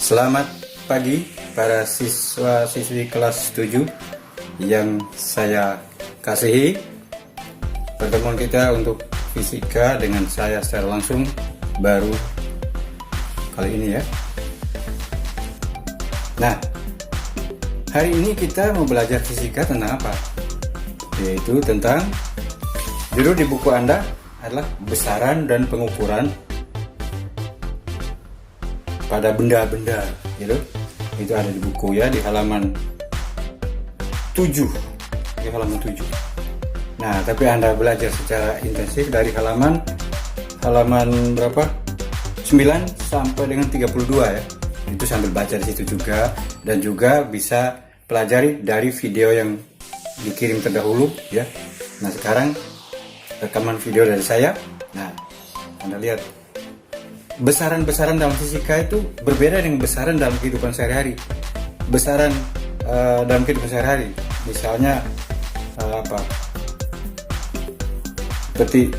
Selamat pagi para siswa-siswi kelas 7 yang saya kasihi. Pertemuan kita untuk fisika dengan saya secara langsung baru kali ini ya. Nah, hari ini kita mau belajar fisika tentang apa? Yaitu tentang, judul di buku Anda adalah besaran dan pengukuran pada benda-benda gitu. Itu ada di buku ya, di halaman 7. Di halaman 7. Nah, tapi Anda belajar secara intensif dari halaman berapa? 9 sampai dengan 32 ya. Itu sambil baca di situ juga, dan juga bisa pelajari dari video yang dikirim terdahulu ya. Nah, sekarang rekaman video dari saya. Nah, Anda lihat besaran-besaran dalam fisika itu berbeda dengan besaran dalam kehidupan sehari-hari. Besaran dalam kehidupan sehari-hari, misalnya seperti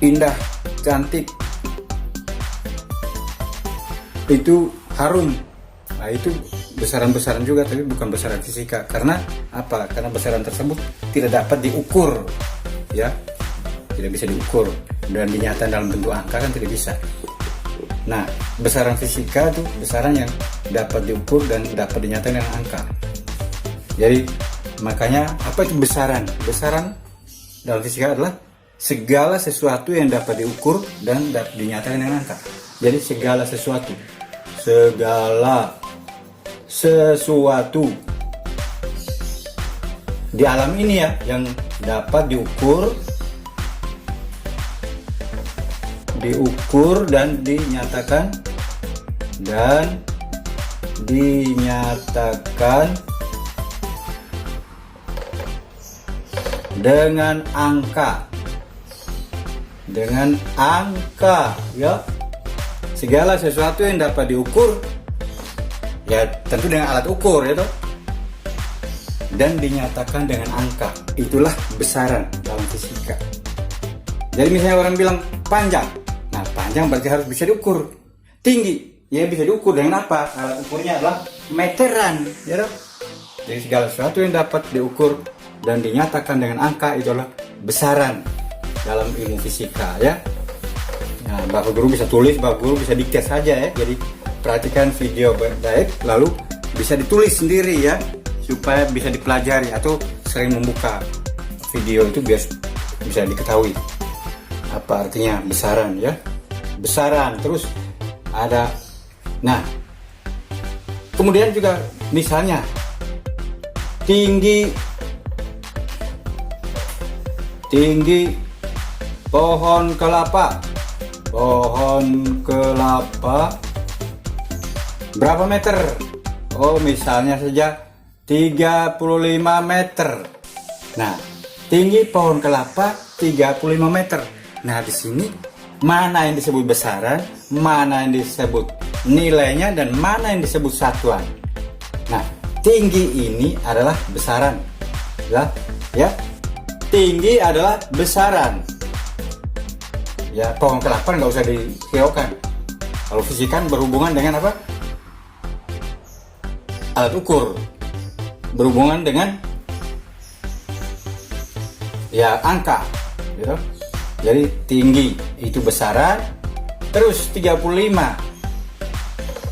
indah, cantik, itu harum. Nah, itu besaran-besaran juga, tapi bukan besaran fisika. Karena apa? Karena besaran tersebut tidak dapat diukur ya, tidak bisa diukur dan dinyatakan dalam bentuk angka kan tidak bisa. Nah, besaran fisika itu besaran yang dapat diukur dan dapat dinyatakan dengan angka. Jadi makanya apa itu besaran? Besaran dalam fisika adalah segala sesuatu yang dapat diukur dan dapat dinyatakan dengan angka. Jadi segala sesuatu di alam ini ya, yang dapat diukur dan dinyatakan dengan angka ya. Segala sesuatu yang dapat diukur ya, tentu dengan alat ukur ya toh, dan dinyatakan dengan angka, itulah besaran dalam fisika. Jadi misalnya orang bilang panjang, nah panjang berarti harus bisa diukur. Tinggi, ya bisa diukur dengan apa? Alat ukurnya adalah meteran, ya toh? Jadi segala sesuatu yang dapat diukur dan dinyatakan dengan angka, itu adalah besaran dalam ilmu fisika ya. Nah, Bapak Guru bisa tulis, Bapak Guru bisa dikte saja ya. Jadi perhatikan video baik, lalu bisa ditulis sendiri ya, supaya bisa dipelajari, atau sering membuka video itu biar bisa diketahui apa artinya besaran ya. Besaran terus ada. Nah, kemudian juga misalnya tinggi pohon kelapa berapa meter? Oh, misalnya saja 35 meter. Nah, tinggi pohon kelapa 35 meter. Nah, di sini mana yang disebut besaran, mana yang disebut nilainya, dan mana yang disebut satuan. Nah, tinggi ini adalah besaran. Ya. Tinggi adalah besaran. Ya, pohon kelapa nggak usah dihiraukan. Kalau fisika berhubungan dengan apa? Alat ukur. Berhubungan dengan ya angka, gitu. Jadi tinggi itu besaran, terus 35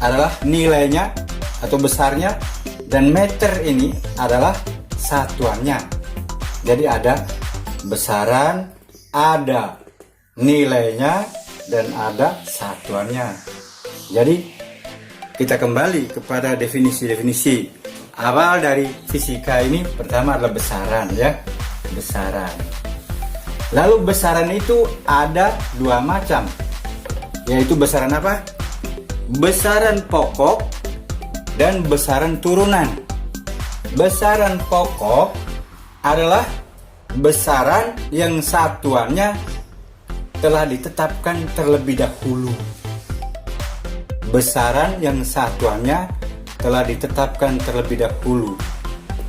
adalah nilainya atau besarnya, dan meter ini adalah satuannya. Jadi ada besaran, ada nilainya, dan ada satuannya. Jadi kita kembali kepada definisi-definisi awal dari fisika ini. Pertama adalah besaran ya, besaran. Lalu besaran itu ada dua macam, yaitu besaran apa? Besaran pokok dan besaran turunan. Besaran pokok adalah besaran yang satuannya telah ditetapkan terlebih dahulu. Besaran yang satuannya telah ditetapkan terlebih dahulu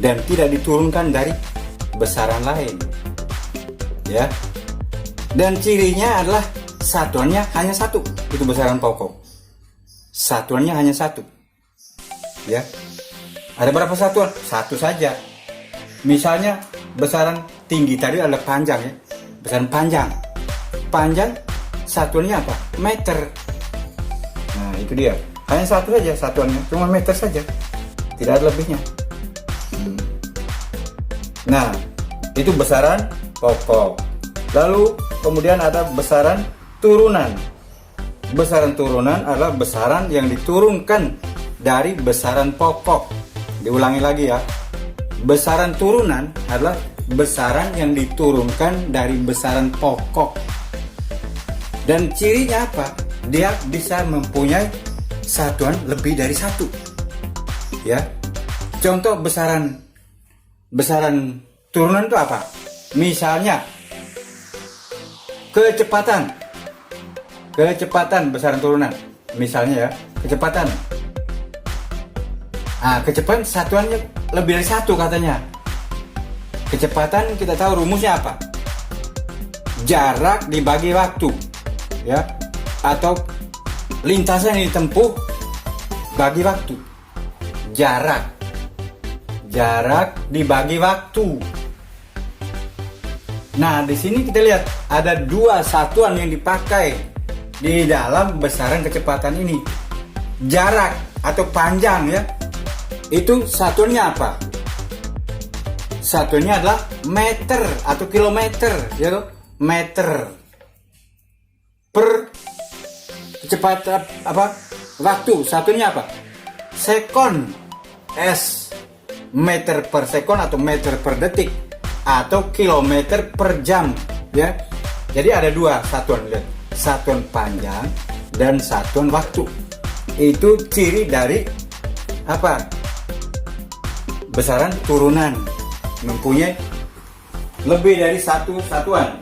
dan tidak diturunkan dari besaran lain. Ya. Dan cirinya adalah satuannya hanya satu, itu besaran pokok. satuannya hanya satu. Ya. Ada berapa satuan? Satu saja. Misalnya besaran tinggi tadi adalah panjang ya. Besaran panjang. Panjang satuannya apa? Meter. Nah, itu dia. Hanya satu saja satuannya, cuma meter saja. Tidak ada lebihnya. Nah, itu besaran pokok. Lalu kemudian ada besaran turunan. Besaran turunan adalah besaran yang diturunkan dari besaran pokok. Diulangi lagi ya. Besaran turunan adalah besaran yang diturunkan dari besaran pokok. Dan cirinya apa? Dia bisa mempunyai satuan lebih dari satu. Ya. Contoh besaran turunan itu apa? Misalnya kecepatan besaran turunan. Misalnya ya, kecepatan. Kecepatan satuannya lebih dari satu katanya. Kecepatan kita tahu rumusnya apa? Jarak dibagi waktu, ya, atau lintasan yang ditempuh bagi waktu. Jarak dibagi waktu. Nah, di sini kita lihat ada dua satuan yang dipakai di dalam besaran kecepatan ini. Jarak atau panjang ya. Itu satuannya apa? Satuannya adalah meter atau kilometer, ya loh. Meter per kecepatan apa? Waktu. Satunya apa? Sekon. S. Meter per sekon atau meter per detik atau kilometer per jam, ya. Jadi ada dua satuan, lihat. Satuan panjang dan satuan waktu. Itu ciri dari apa? Besaran turunan, mempunyai lebih dari satu satuan.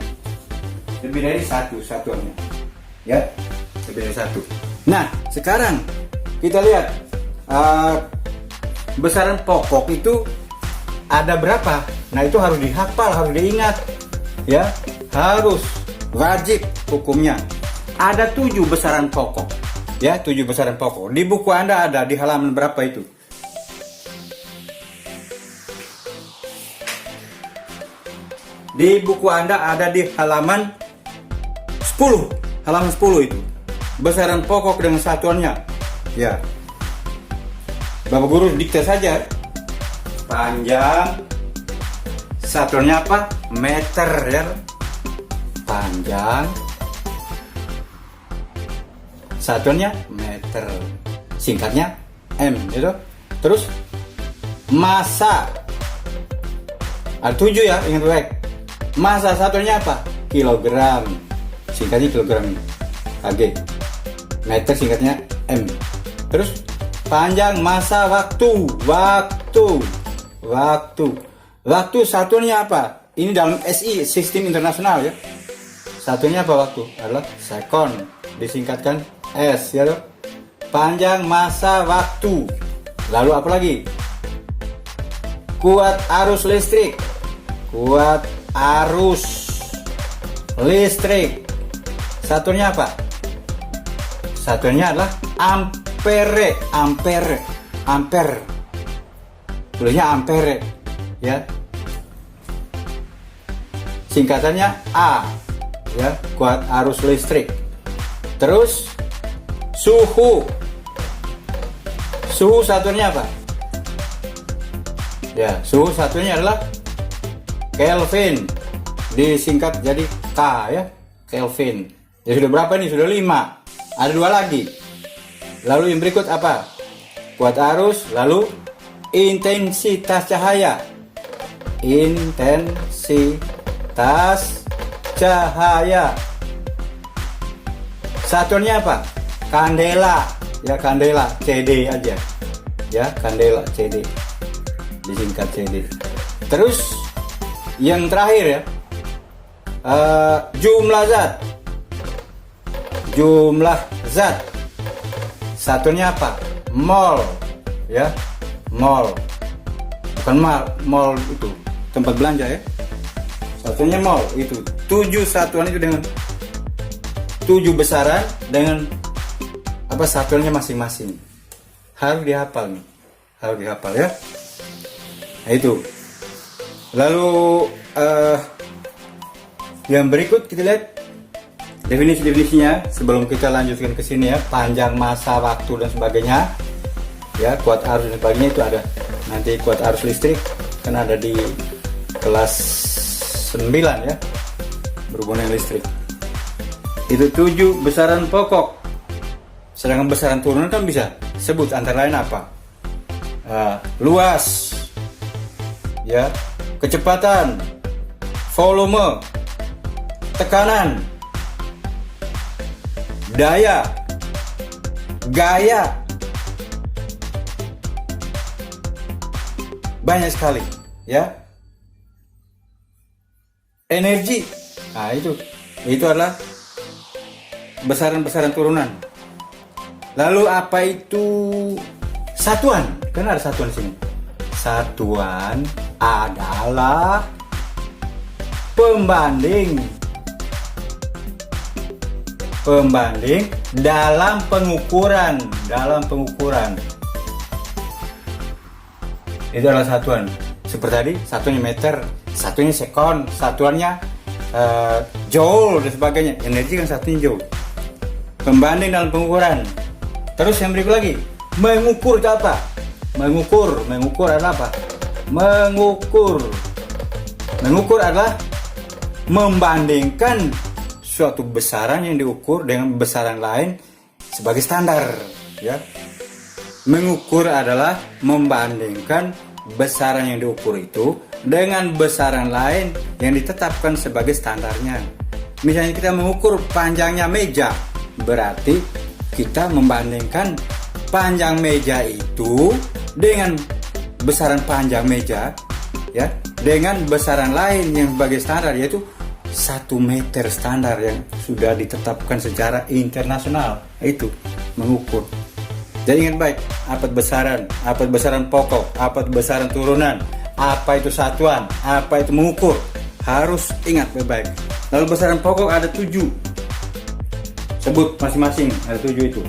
Lebih dari satu satuannya. Ya, lebih dari satu. Nah, sekarang kita lihat besaran pokok itu ada berapa? Nah, itu harus dihafal, harus diingat. Ya, harus wajib hukumnya. Ada 7 besaran pokok. Ya, 7 besaran pokok. Di buku Anda ada di halaman berapa itu? Di buku Anda ada di halaman 10. Halaman 10 itu. Besaran pokok dengan satuannya. Ya. Bapak guru dikte saja. Panjang. Satuannya apa? Meter ya. Panjang. Satuannya meter. Singkatnya M gitu. Terus massa. Ada 7 ya, ingat baik. Massa satuannya apa? Kilogram. Singkatnya kilogram. Kg. Meter singkatnya M. Terus panjang, massa, waktu. Waktu satuannya apa? Ini dalam SI, sistem internasional ya. Satunya apa waktu? Adalah sekon. Disingkatkan S ya loh. Panjang, massa, waktu. Lalu apa lagi? Kuat arus listrik. Kuat arus listrik. Satunya apa? Satunya adalah ampere. Tulisnya ampere ya. Singkatannya A ya, kuat arus listrik. Terus suhu satunya apa? Ya, suhu satunya adalah Kelvin, disingkat jadi K ya, Kelvin. Ya sudah berapa nih? Sudah 5. Ada 2 lagi. Lalu yang berikut apa? Kuat arus, lalu intensitas cahaya. Intensitas cahaya. Satuannya apa? Kandela. Ya, kandela, CD aja. Ya, kandela, CD. Disingkat CD. Terus yang terakhir ya, jumlah zat. Satunya apa? Mol. Ya, mol. Bukan mall itu tempat belanja ya. Satunya mol itu. 7 satuan itu dengan 7 besaran dengan satuannya masing-masing. Harus dihafal nih. Harus dihafal ya. Nah itu. Lalu yang berikut kita lihat definisi-definisinya sebelum kita lanjutkan ke sini ya. Panjang masa, waktu dan sebagainya. Ya, kuat arus dan sebagainya itu ada. Nanti kuat arus listrik kan ada di kelas 9 ya. Berhubungan dengan listrik. Itu 7 besaran pokok. Sedangkan besaran turunan kan bisa sebut antara lain apa? Luas, ya, kecepatan, volume, tekanan, daya, gaya, banyak sekali, ya. Energi, nah itu adalah besaran-besaran turunan. Lalu apa itu satuan? Kan ada satuan di sini. Satuan adalah pembanding dalam pengukuran. Itu adalah satuan. Seperti tadi, satuannya meter, satuannya sekon, satuannya joule dan sebagainya. Energi kan satunya joule. Pembanding dalam pengukuran. Terus yang berikut lagi, mengukur itu apa? Mengukur adalah apa? Mengukur adalah membandingkan suatu besaran yang diukur dengan besaran lain sebagai standar, ya. Mengukur adalah membandingkan besaran yang diukur itu dengan besaran lain yang ditetapkan sebagai standarnya. Misalnya kita mengukur panjangnya meja, berarti kita membandingkan panjang meja itu dengan besaran panjang meja, ya, dengan besaran lain yang sebagai standar, yaitu 1 meter standar yang sudah ditetapkan secara internasional. Itu mengukur. Jadi ingat baik, apa besaran pokok, apa besaran turunan, apa itu satuan, apa itu mengukur. Harus ingat baik-baik. Lalu besaran pokok ada 7. Sebut masing-masing, ada 7 itu.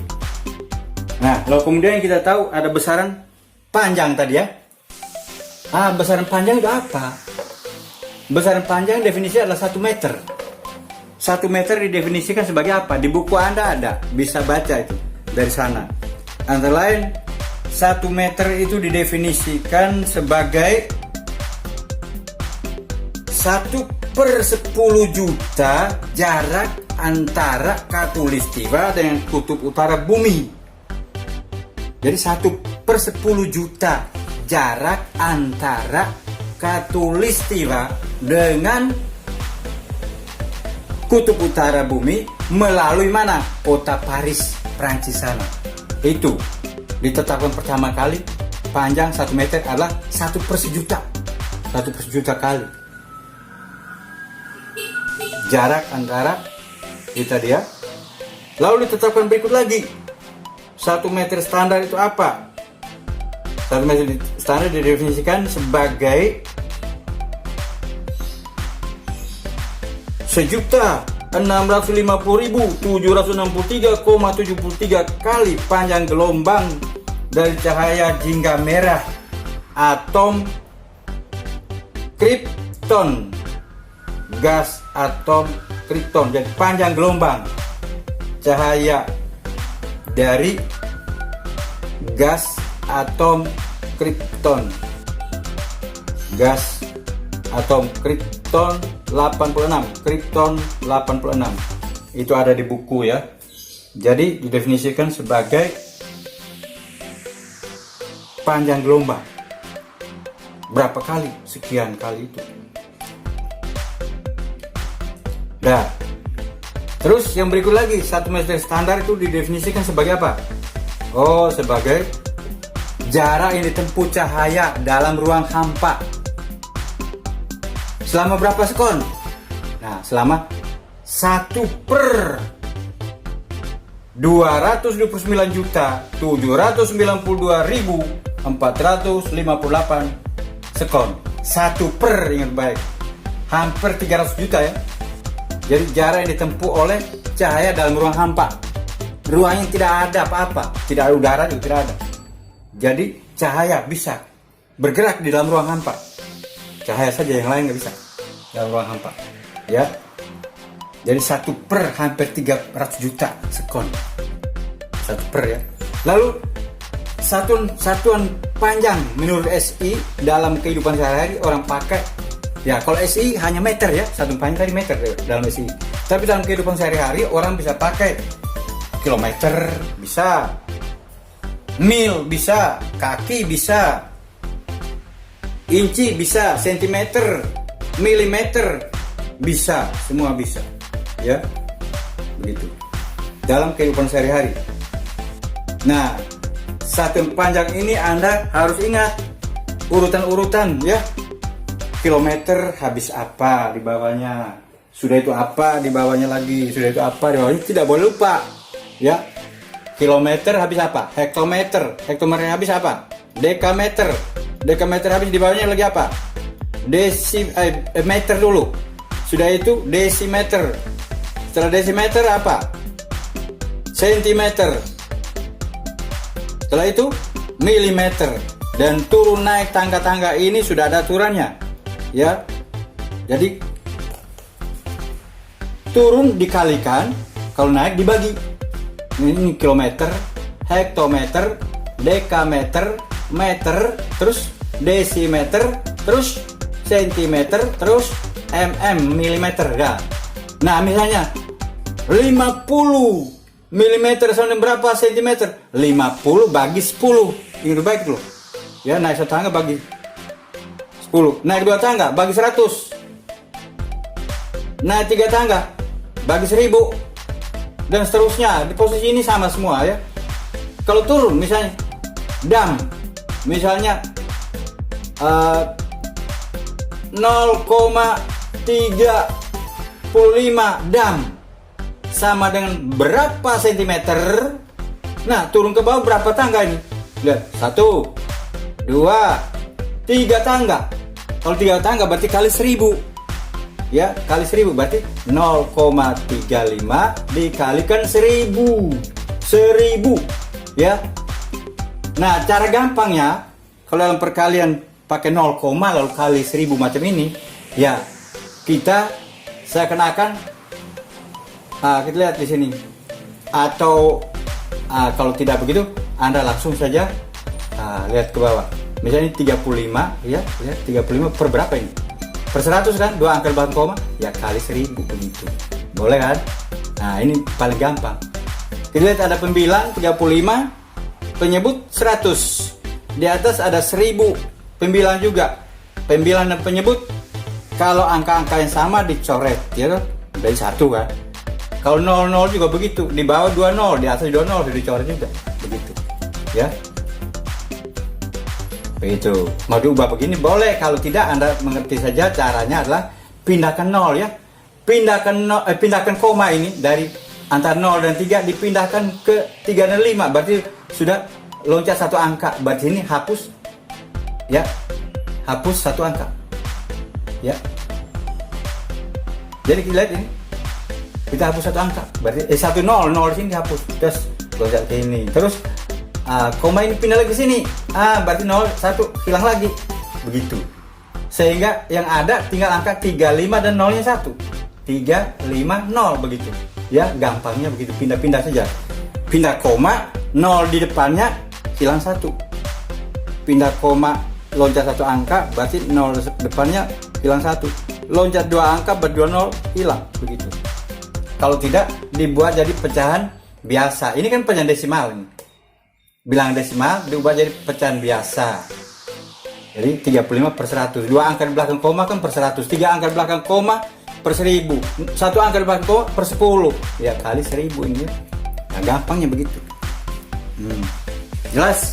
Nah, lalu kemudian kita tahu ada besaran panjang tadi ya. Besaran panjang itu apa? Besaran panjang definisinya adalah 1 meter. 1 meter didefinisikan sebagai apa? Di buku Anda ada, bisa baca itu dari sana. Antara lain, 1 meter itu didefinisikan sebagai 1/10 juta jarak antara khatulistiwa dengan kutub utara bumi. Jadi 1/10 juta jarak antara khatulistiwa dengan kutub utara bumi melalui mana? Kota Paris, Prancis sana. Itu ditetapkan pertama kali panjang 1 meter adalah 1/1000. 1/1000 kali jarak antara kita dia. Lalu ditetapkan berikut lagi, 1 meter standar itu apa? 1 meter standar didefinisikan sebagai 1.650.763,73 kali panjang gelombang dari cahaya jingga merah atom kripton, gas atom kripton. Jadi panjang gelombang cahaya dari gas atom kripton, gas atom kripton 86, kripton 86. Itu ada di buku ya. Jadi didefinisikan sebagai panjang gelombang. Berapa kali? Sekian kali itu. Nah, terus yang berikut lagi, 1 meter standar itu didefinisikan sebagai apa? Sebagai jarak yang ditempuh cahaya dalam ruang hampa. Selama berapa sekon? Nah, selama 1/299.792.458 sekon. 1/, ingat baik. Hampir 300 juta ya. Jadi jarak yang ditempuh oleh cahaya dalam ruang hampa. ruangnya tidak ada apa-apa, tidak ada udara juga tidak ada. Jadi cahaya bisa bergerak di dalam ruang hampa. Cahaya saja, yang lain nggak bisa dalam ruang hampa. Ya. Jadi 1/, hampir 300 juta sekon. 1/, ya. Lalu satuan panjang menurut SI dalam kehidupan sehari-hari orang pakai, ya kalau SI hanya meter ya, satuan panjang tadi meter dalam SI. Tapi dalam kehidupan sehari-hari orang bisa pakai kilometer, bisa mil, bisa kaki, bisa inci, bisa sentimeter, milimeter, bisa, semua bisa, ya, begitu dalam kehidupan sehari-hari. Nah, satuan panjang ini Anda harus ingat urutan-urutan, ya. Kilometer habis apa di bawahnya, sudah itu apa di bawahnya lagi, sudah itu apa di bawahnya, tidak boleh lupa, ya. Kilometer habis apa? Hektometer, hektometer habis apa? Dekameter, dekameter habis di bawahnya lagi apa? Meter dulu, sudah itu desimeter, setelah desimeter apa? Sentimeter, setelah itu milimeter, dan turun naik tangga-tangga ini sudah ada aturannya, ya. Jadi turun dikalikan, kalau naik dibagi. Ini kilometer, hektometer, dekameter, meter, terus desimeter, terus sentimeter, terus milimeter, ya. Nah, misalnya 50 milimeter sama berapa sentimeter? 50 bagi 10. Ini baik loh. Ya, naik satu tangga bagi 10. Naik 2 tangga bagi 100. Naik 3 tangga bagi 1000. Dan seterusnya. Di posisi ini sama semua, ya. Kalau turun misalnya dam, misalnya 0,35 dam sama dengan berapa sentimeter. Nah, turun ke bawah berapa tangga ini? Lihat, 1, 2, 3 tangga. Kalau 3 tangga berarti kali 1000. Ya, kali 1000 berarti 0,35 dikalikan 1000. 1000, ya. Nah, cara gampangnya kalau dalam perkalian pakai 0, lalu kali 1000 macam ini, ya, saya kenakan, kita lihat di sini. Atau kalau tidak begitu, Anda langsung saja lihat ke bawah. Misalnya 35, ya, 35 per berapa ini? Per 100 kan, 2 angka belakang koma, ya kali 1000 begitu. Boleh kan? Nah, ini paling gampang. Kita lihat ada pembilang 35, penyebut 100. Di atas ada 1000, pembilang juga. Pembilang dan penyebut, kalau angka-angka yang sama dicoret, ya kan? Dari 1 kan. Kalau 00 juga begitu, di bawah 20, di atas 20 sudah dicoret juga. Begitu. Ya. Begitu. Mau diubah begini boleh, kalau tidak Anda mengerti saja caranya adalah pindahkan 0, ya. Pindahkan koma ini dari antara 0 dan 3 dipindahkan ke 3 dan 5, berarti sudah loncat 1 angka. Berarti ini hapus, ya. Hapus 1 angka. Ya. Jadi kita lihat ini. Kita hapus 1 angka. Berarti 1 0 di sini dihapus. Terus loncat ke ini. Terus koma ini pindah lagi ke sini. Berarti 0 1 hilang lagi. Begitu. Sehingga yang ada tinggal angka 35 dan 0-nya 1. 3 5 0 begitu. Ya, gampangnya begitu. Pindah-pindah saja. Pindah koma, 0 di depannya hilang 1. Pindah koma, loncat 1 angka, berarti 0 depannya hilang 1. Loncat 2 angka, berarti 2 0 hilang. Begitu. Kalau tidak, dibuat jadi pecahan biasa. Ini kan pecahan desimal ini. Bilangan desimal diubah jadi pecahan biasa. Jadi 35 per 100. 2 angka di belakang koma kan per 100. 3 angka di belakang koma per 1000. 1 angka di belakang koma per 10. Ya, kali 1000 ini. Nah, gampangnya begitu. Jelas?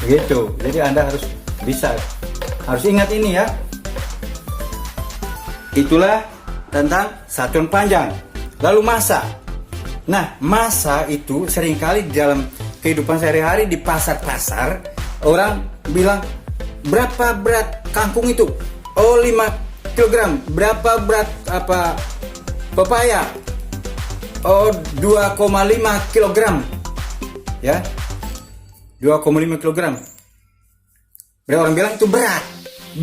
Begitu. Jadi Anda harus bisa. Harus ingat ini, ya. Itulah tentang satuan panjang. Lalu massa. Nah, massa itu seringkali di dalam kehidupan sehari-hari di pasar-pasar orang bilang, berapa berat kangkung itu? Oh, 5 kg. Berapa berat pepaya? 2,5 kilogram, ya, 2,5 kilogram. Berarti orang bilang itu berat.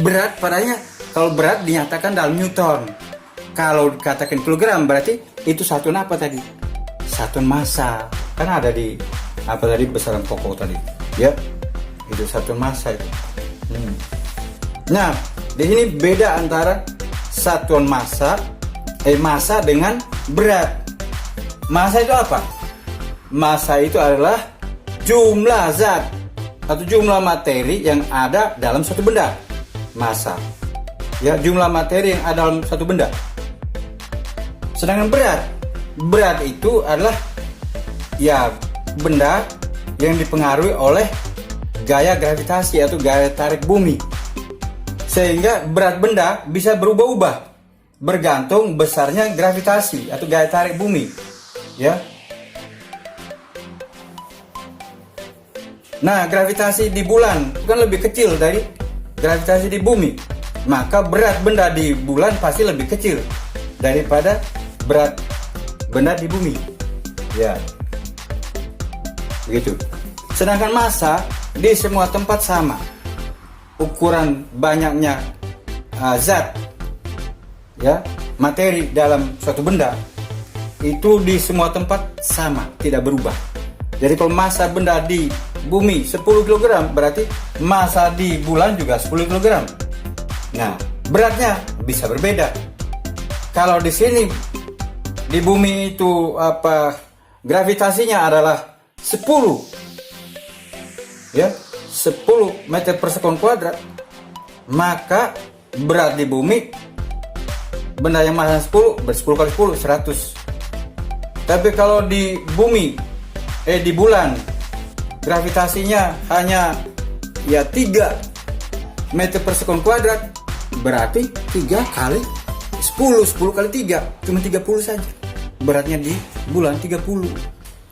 Berat padanya, kalau berat dinyatakan dalam Newton. Kalau dikatakan kilogram berarti itu satuan apa tadi? Satuan massa. Kan ada di apa tadi, besaran pokok tadi, ya. Itu satuan massa itu. Nah, di sini beda antara satuan massa dengan berat. Massa itu apa? Massa itu adalah jumlah zat atau jumlah materi yang ada dalam satu benda. Massa, ya, jumlah materi yang ada dalam satu benda. Sedangkan berat itu adalah, ya, benda yang dipengaruhi oleh gaya gravitasi atau gaya tarik bumi, sehingga berat benda bisa berubah-ubah bergantung besarnya gravitasi atau gaya tarik bumi, ya. Nah, gravitasi di bulan kan lebih kecil dari gravitasi di bumi, maka berat benda di bulan pasti lebih kecil daripada berat benda di bumi, ya, begitu. Sedangkan massa di semua tempat sama. Ukuran banyaknya zat, ya, materi dalam suatu benda itu di semua tempat sama, tidak berubah. Jadi kalau massa benda di bumi 10 kg, berarti massa di bulan juga 10 kg. Nah, beratnya bisa berbeda. Kalau di sini di bumi itu gravitasinya adalah 10, ya, 10 meter per sekon kuadrat, maka berat di bumi benda yang massa 10 ber-10 kali 10 100. Tapi kalau di bumi di bulan gravitasinya hanya, ya, 3 meter per sekon kuadrat, berarti 3 kali 10 kali 3 cuma 30 saja. Beratnya di bulan 30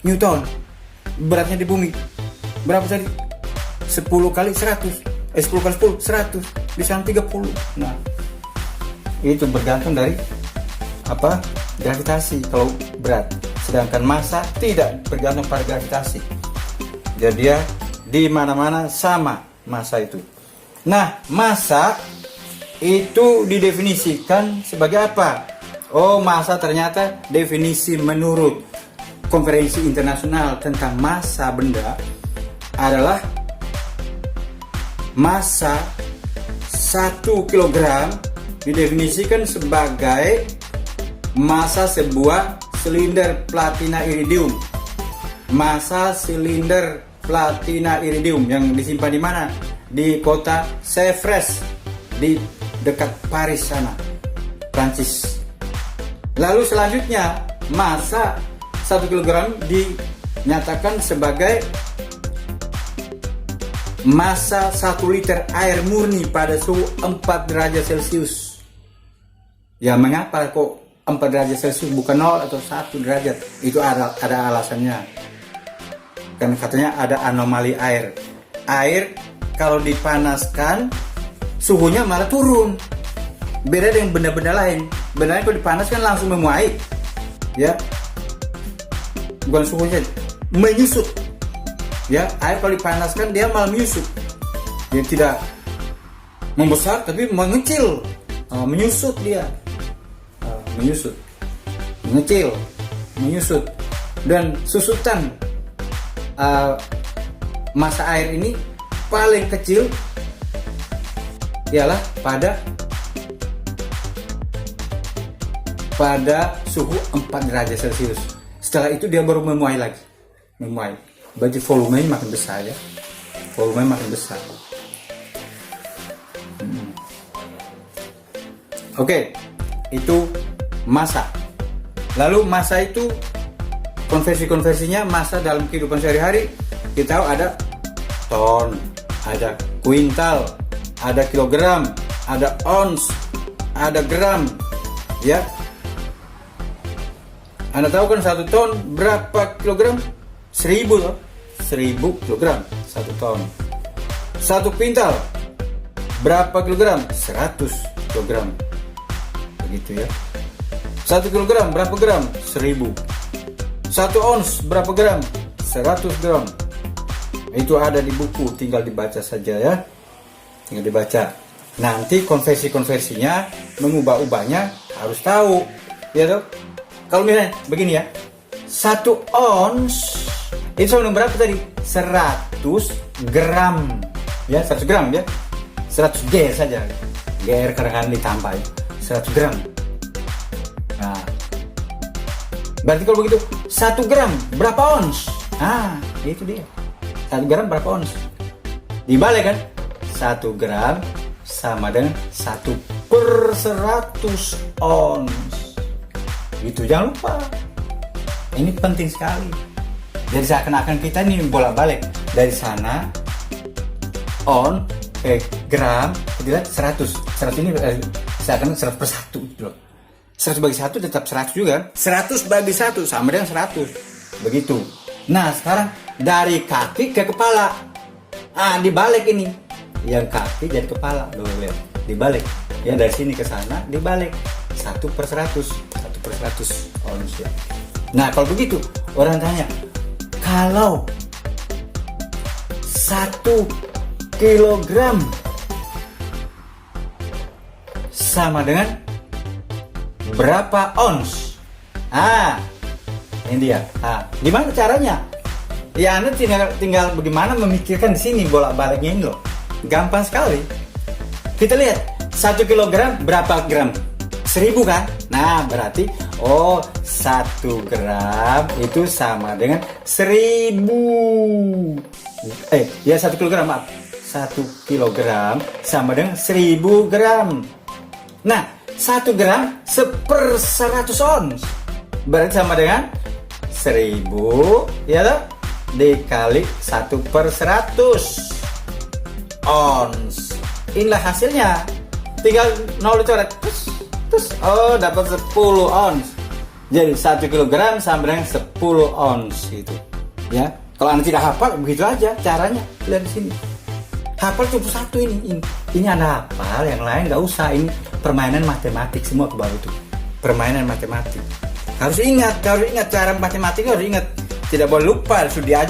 Newton. Beratnya di bumi berapa tadi? 10 kali 100. 10 kali 10 100, di sana 30. Nah, itu bergantung dari gravitasi kalau berat. Sedangkan massa tidak bergantung pada gravitasi. Jadi dia di mana-mana sama massa itu. Nah, massa itu didefinisikan sebagai apa? Oh, massa ternyata definisi menurut Konferensi Internasional tentang Massa Benda adalah massa 1 kg didefinisikan sebagai massa sebuah silinder platina iridium. Massa silinder platina iridium yang disimpan di mana? Di kota Sèvres, di dekat Paris sana, Prancis. Lalu selanjutnya, massa 1 kg dinyatakan sebagai massa 1 liter air murni pada suhu 4 derajat Celcius. Ya, mengapa kok 4 derajat Celcius bukan 0 atau 1 derajat? Itu ada alasannya. Kan katanya ada anomali air. Air kalau dipanaskan suhunya malah turun. Beda dengan benda-benda lain. Benda lain kalau dipanaskan langsung memuai, ya. Bukan suhunya, menyusut. Ya, air kalau dipanaskan dia malah menyusut. Dia tidak membesar tapi mengecil. Menyusut dia. Menyusut. Mengecil, menyusut. Dan susutan massa air ini paling kecil ialah pada suhu 4 derajat Celcius. Setelah itu dia baru memuai lagi. Memuai. Berarti volumenya makin besar, ya. Volumenya makin besar. Oke, itu massa. Lalu massa itu konversi-konversinya, massa dalam kehidupan sehari-hari kita tahu ada ton, ada kuintal, ada kilogram, ada ons, ada gram, ya. Anda tahu kan 1 ton berapa kilogram? 1000 loh. 1000 kilogram 1 ton. 1 kuintal berapa kilogram? 100 kilogram. Begitu, ya. 1 kilogram berapa gram? 1000. 1 ons berapa gram? 100 gram. Itu ada di buku, tinggal dibaca saja ya. Tinggal dibaca. Nanti konversi-konversinya, mengubah-ubahnya harus tahu. Ya toh? Kalau misalnya begini ya. 1 ons itu sama berapa tadi? 100 gram. Ya, 100 gram ya. 100 G saja. GR kadang-kadang ditambah ya. 100 gram. Nah, berarti kalau begitu 1 gram berapa ons? Nah, itu dia. 1 gram berapa ons? Dibalik kan? 1 gram sama dengan 1/100 ons. Gitu, jangan lupa. Ini penting sekali. Jadi seakan-akan kita ini bolak-balik dari sana gram, kita 100 ini seakan 100/1 gitu loh. 100 bagi 1 tetap 100 juga. 100 bagi 1 sama dengan 100. Begitu. Nah, sekarang dari kaki ke kepala. Dibalik ini. Yang kaki jadi kepala. Loh, lihat. Dibalik. Ya, dari sini ke sana dibalik. 1/100. 1/100 ons ya. Nah, kalau begitu, orang tanya, kalau 1 kilogram sama dengan berapa ons? Ini dia. Gimana caranya? Ya, Anda tinggal bagaimana memikirkan di sini bolak-baliknya ini loh. Gampang sekali. Kita lihat 1 kilogram berapa gram? 1000 kan? Nah, berarti 1 gram itu sama dengan 1000. 1 kilogram, maaf. 1 kilogram sama dengan 1000 gram. Nah, 1 gram 1/100 ons. Berarti sama dengan 1000 ya toh? Dikali 1/100 ons. Inilah hasilnya. Tinggal 0 dicoret. Terus dapat 10 ons. Jadi 1 kilogram sama dengan 10 ons gitu. Ya. Kalau Anda tidak hafal, begitu aja caranya. Lihat di sini. Hafal cuma 1 ini. Ini Anda hafal, yang lain nggak usah. Ini permainan matematik semua ke bawah itu. Permainan matematik. Harus ingat cara matematik, harus ingat. Tidak boleh lupa, sudah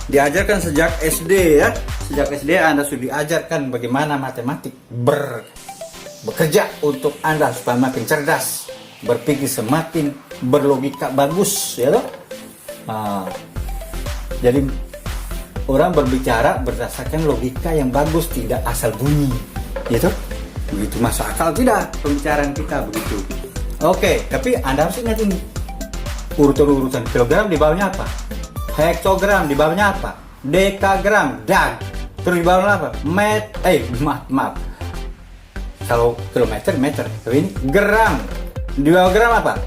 diajarkan sejak SD ya. Sejak SD Anda sudah diajarkan bagaimana matematik bekerja untuk Anda supaya makin cerdas, berpikir semakin berlogika bagus ya toh. Jadi orang berbicara berdasarkan logika yang bagus, tidak asal bunyi gitu. Begitu masuk akal tidak pembicaraan kita begitu. Oke, tapi Anda harus ingat ini. Urutan kilogram di bawahnya apa? Hektogram di bawahnya apa? Dekagram, dag. Terus di bawahnya apa? Maaf. Kalau kilometer, meter. Tapi ini gram. Di bawah gram apa?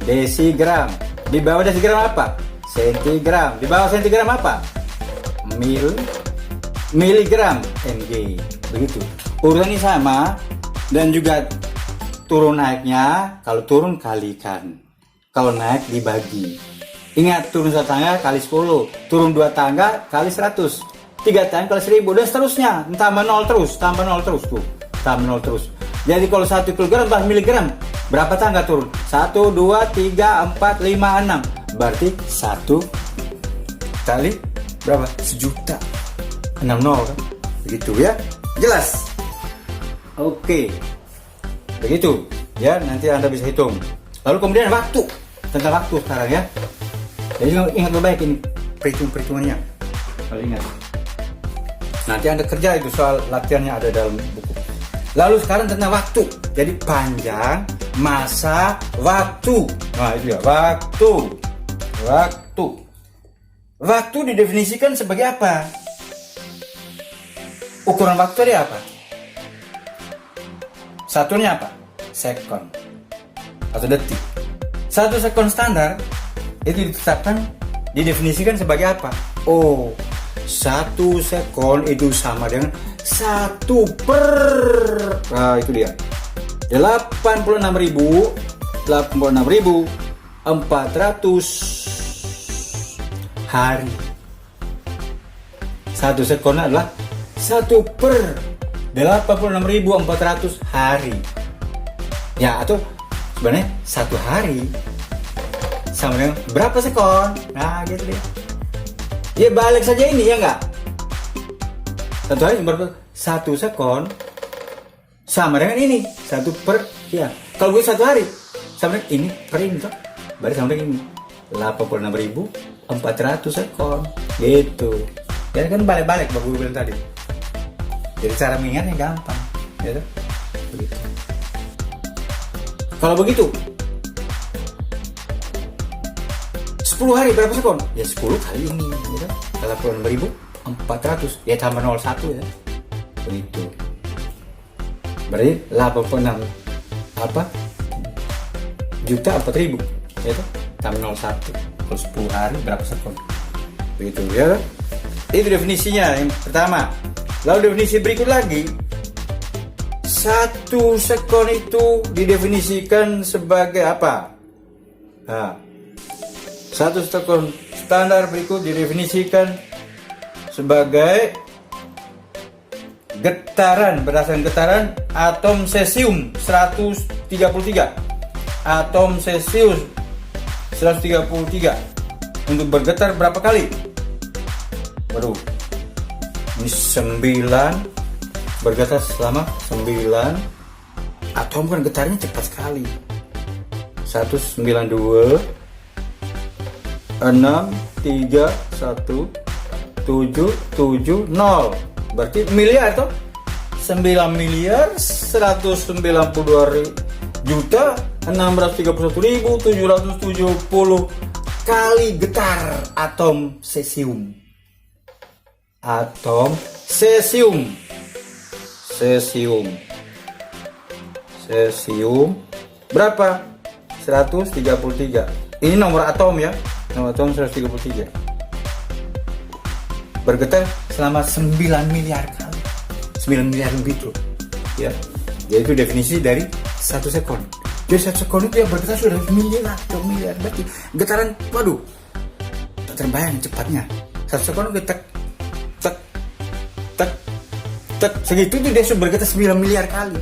Desigram. Di bawah desigram apa? Sentigram. Di bawah sentigram apa? Miligram. mg. Begitu. Urutan ini sama. Dan juga turun naiknya. Kalau turun kalikan. Kalau naik dibagi. Ingat, turun 1 tangga kali 10. Turun 2 tangga kali 100. 3 tangga kali 1000. Dan seterusnya. Tambah 0 terus. Tambah 0 terus tuh. Tambah 0 terus. Jadi kalau 1 kilogram berapa miligram? Berapa tangga turun? 1, 2, 3, 4, 5, 6. Berarti 1 kali berapa? 1.000.000. 60 kan? Begitu ya. Jelas? Oke. Begitu. Ya, nanti Anda bisa hitung. Lalu kemudian waktu. Tentang waktu sekarang ya. Jadi ingat baik ini perhitungannya. Kalau ingat. Nanti Anda kerja itu soal latihannya ada dalam buku. Lalu sekarang tentang waktu. Jadi panjang, masa, waktu. Nah itu ya, waktu. Waktu didefinisikan sebagai apa? Ukuran waktu dia apa? Satunya apa? Sekon atau detik. 1 sekon standar itu ditetapkan, didefinisikan sebagai apa? 1 sekon itu sama dengan 1/, nah itu dia, 86.400 hari. 1 sekon adalah 1/86.400 hari. Ya, atau sebenarnya 1 hari sama dengan berapa sekon. Nah gitu deh. Ya balik saja ini ya enggak. Satu hari berapa? 1 sekon sama dengan ini 1 per ya. Kalau gue 1 hari sama dengan ini per ini toh. Berarti sama dengan ini 86.400 sekon gitu. Ya kan balik-balik bagus gue bilang tadi. Jadi cara mengingatnya gampang gitu. Begitu. Kalau begitu 10 hari berapa sekon? Ya 10 kali ini gitu. 86.400 ya tambah 01 ya. Begitu. Berarti 86 apa? Juta 4.000 ya itu tambah 01. Kalau 10 hari berapa sekon? Begitu ya. Itu definisinya yang pertama. Lalu definisi berikut lagi. 1 sekon itu didefinisikan sebagai apa? Nah, 1 sekon standar berikut didefinisikan sebagai getaran, berdasarkan getaran atom cesium 133. Atom cesium 133 untuk bergetar berapa kali? Waduh, ini 9 bergetar selama 9. Atom kan getarnya cepat sekali. 192 6 3 1 7 7 0. Berarti miliar toh? 9.992.631.770 kali getar atom cesium. Atom cesium. Cesium berapa? 133. Ini nomor atom ya. Nomor atom 133. Bergetar selama 9 miliar kali. 9 miliar lebih tuh. Ya. Yaitu definisi dari 1 sekon. Jadi 1 sekon itu yang bergetar sudah miliar, 2 miliar. Berarti getaran, waduh, tak terbayang cepatnya. 1 sekon getar tek segitu itu dia sudah bergetar 9 miliar kali.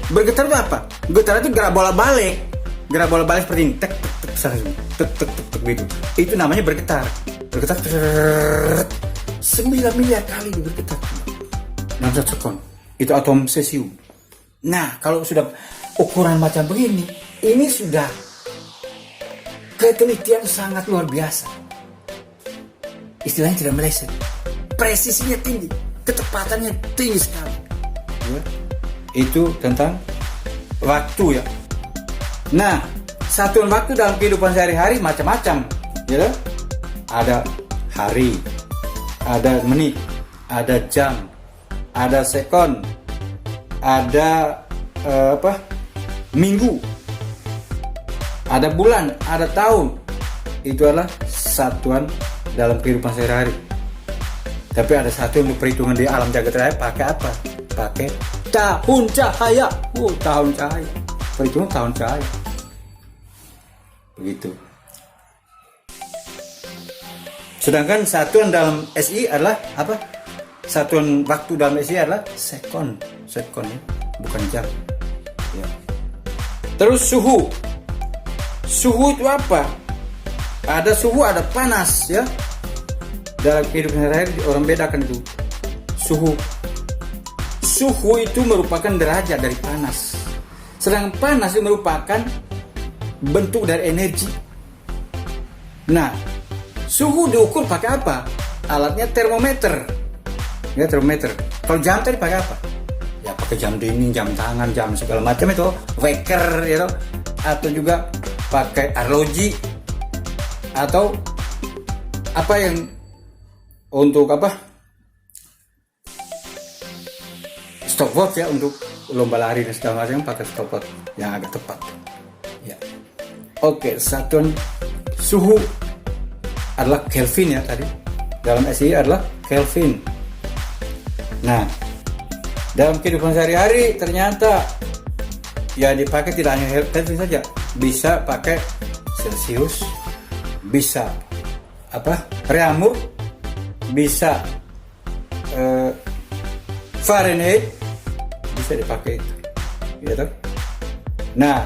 Bergetar itu apa? Getar itu gerak bola balik seperti ini. Tek gitu. Itu namanya bergetar. Bergetar 9 miliar kali bergetar. 6 sekon. Itu atom cesium. Nah, kalau sudah ukuran macam begini, ini sudah ketelitian sangat luar biasa. Istilahnya tidak meleset. Presisinya tinggi. Kecepatannya tinggi sekali ya. Itu tentang waktu ya. Nah, satuan waktu dalam kehidupan sehari-hari macam-macam ya. Ada hari, ada menit, ada jam, ada sekon, ada minggu, ada bulan, ada tahun. Itu adalah satuan dalam kehidupan sehari-hari. Tapi ada satu untuk perhitungan di alam jagat raya pakai apa? Pakai tahun cahaya. Tahun cahaya. Perhitungan tahun cahaya. Begitu. Sedangkan satuan dalam SI adalah apa? Satuan waktu dalam SI adalah sekon. Sekon ya, bukan jam. Ya. Terus suhu. Suhu itu apa? Ada suhu, ada panas ya. Dalam kehidupan sehari-hari orang bedakan itu suhu itu merupakan derajat dari panas, sedangkan panas itu merupakan bentuk dari energi. Nah, suhu diukur pakai apa? Alatnya termometer ya, termometer. Kalau jam tadi pakai apa? Ya pakai jam dinding, jam tangan, jam segala macam itu, waker ya, atau juga pakai arloji atau apa yang untuk apa? Stopwatch ya, untuk lomba lari dan segala macam pakai stopwatch yang agak tepat. Ya. Oke, satuan suhu adalah Kelvin ya tadi. Dalam SI adalah Kelvin. Nah, dalam kehidupan sehari-hari ternyata ya dipakai tidak hanya Kelvin saja, bisa pakai Celsius, bisa Reaumur, bisa Fahrenheit, bisa dipakai itu gitu. Nah,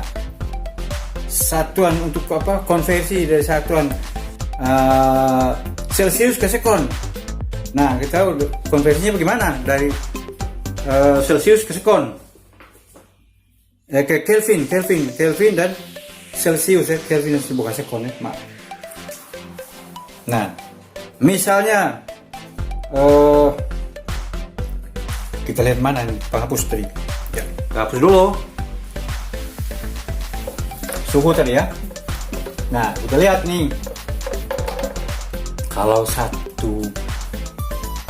satuan untuk apa, konversi dari satuan Celsius ke sekon. Nah, kita tahu konversinya bagaimana dari Celsius ke sekon, ke Kelvin dan Celsius ya, Kelvin bukan sekon ya, maaf. Nah, misalnya kita lihat mana nih penghapus tadi. Ya, hapus dulu suhu tadi ya. Nah, kita lihat nih, kalau satu,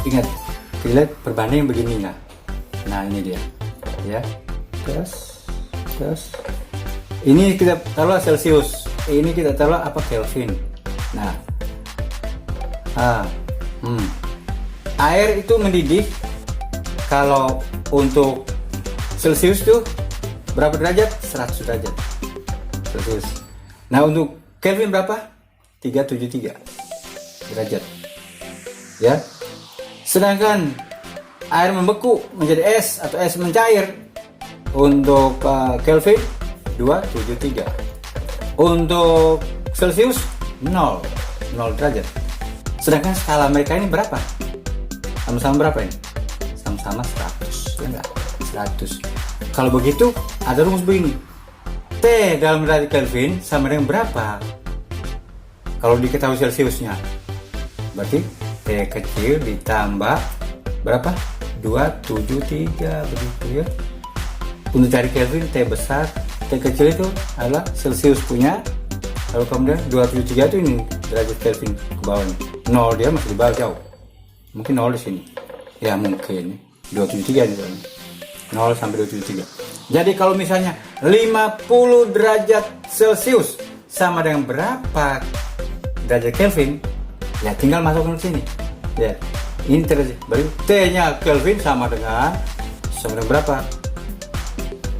ingat, kita lihat perbandingan begini nah. Nah, ini dia ya, terus ini kita taruh Celsius, ini kita taruh apa, Kelvin. Nah, air itu mendidih kalau untuk Celsius tuh berapa derajat? 100 derajat Celsius. Nah, untuk Kelvin berapa? 373 derajat ya. Sedangkan air membeku menjadi es atau es mencair untuk Kelvin 273. Untuk Celsius 0 derajat. Sedangkan skala mereka ini berapa? Sama-sama berapa ini? Sama-sama 100 ya enggak? 100. Kalau begitu ada rumus begini, T dalam derajat Kelvin sama dengan berapa? Kalau diketahui Celsiusnya, berarti T kecil ditambah berapa? 273 begitu ya. Untuk cari Kelvin, T besar, T kecil itu adalah Celsius punya. Kalau kemudian 273 itu ini derajat Kelvin ke bawah nih. 0 dia masih di bawah jauh. Mungkin 0 di sini. Ya mungkin 273 nih soalnya. 0 sampai 273. Jadi kalau misalnya 50 derajat Celsius sama dengan berapa derajat Kelvin, ya tinggal masukkan ke sini. Ya, ini terjadi. Berarti T-nya Kelvin sama dengan berapa?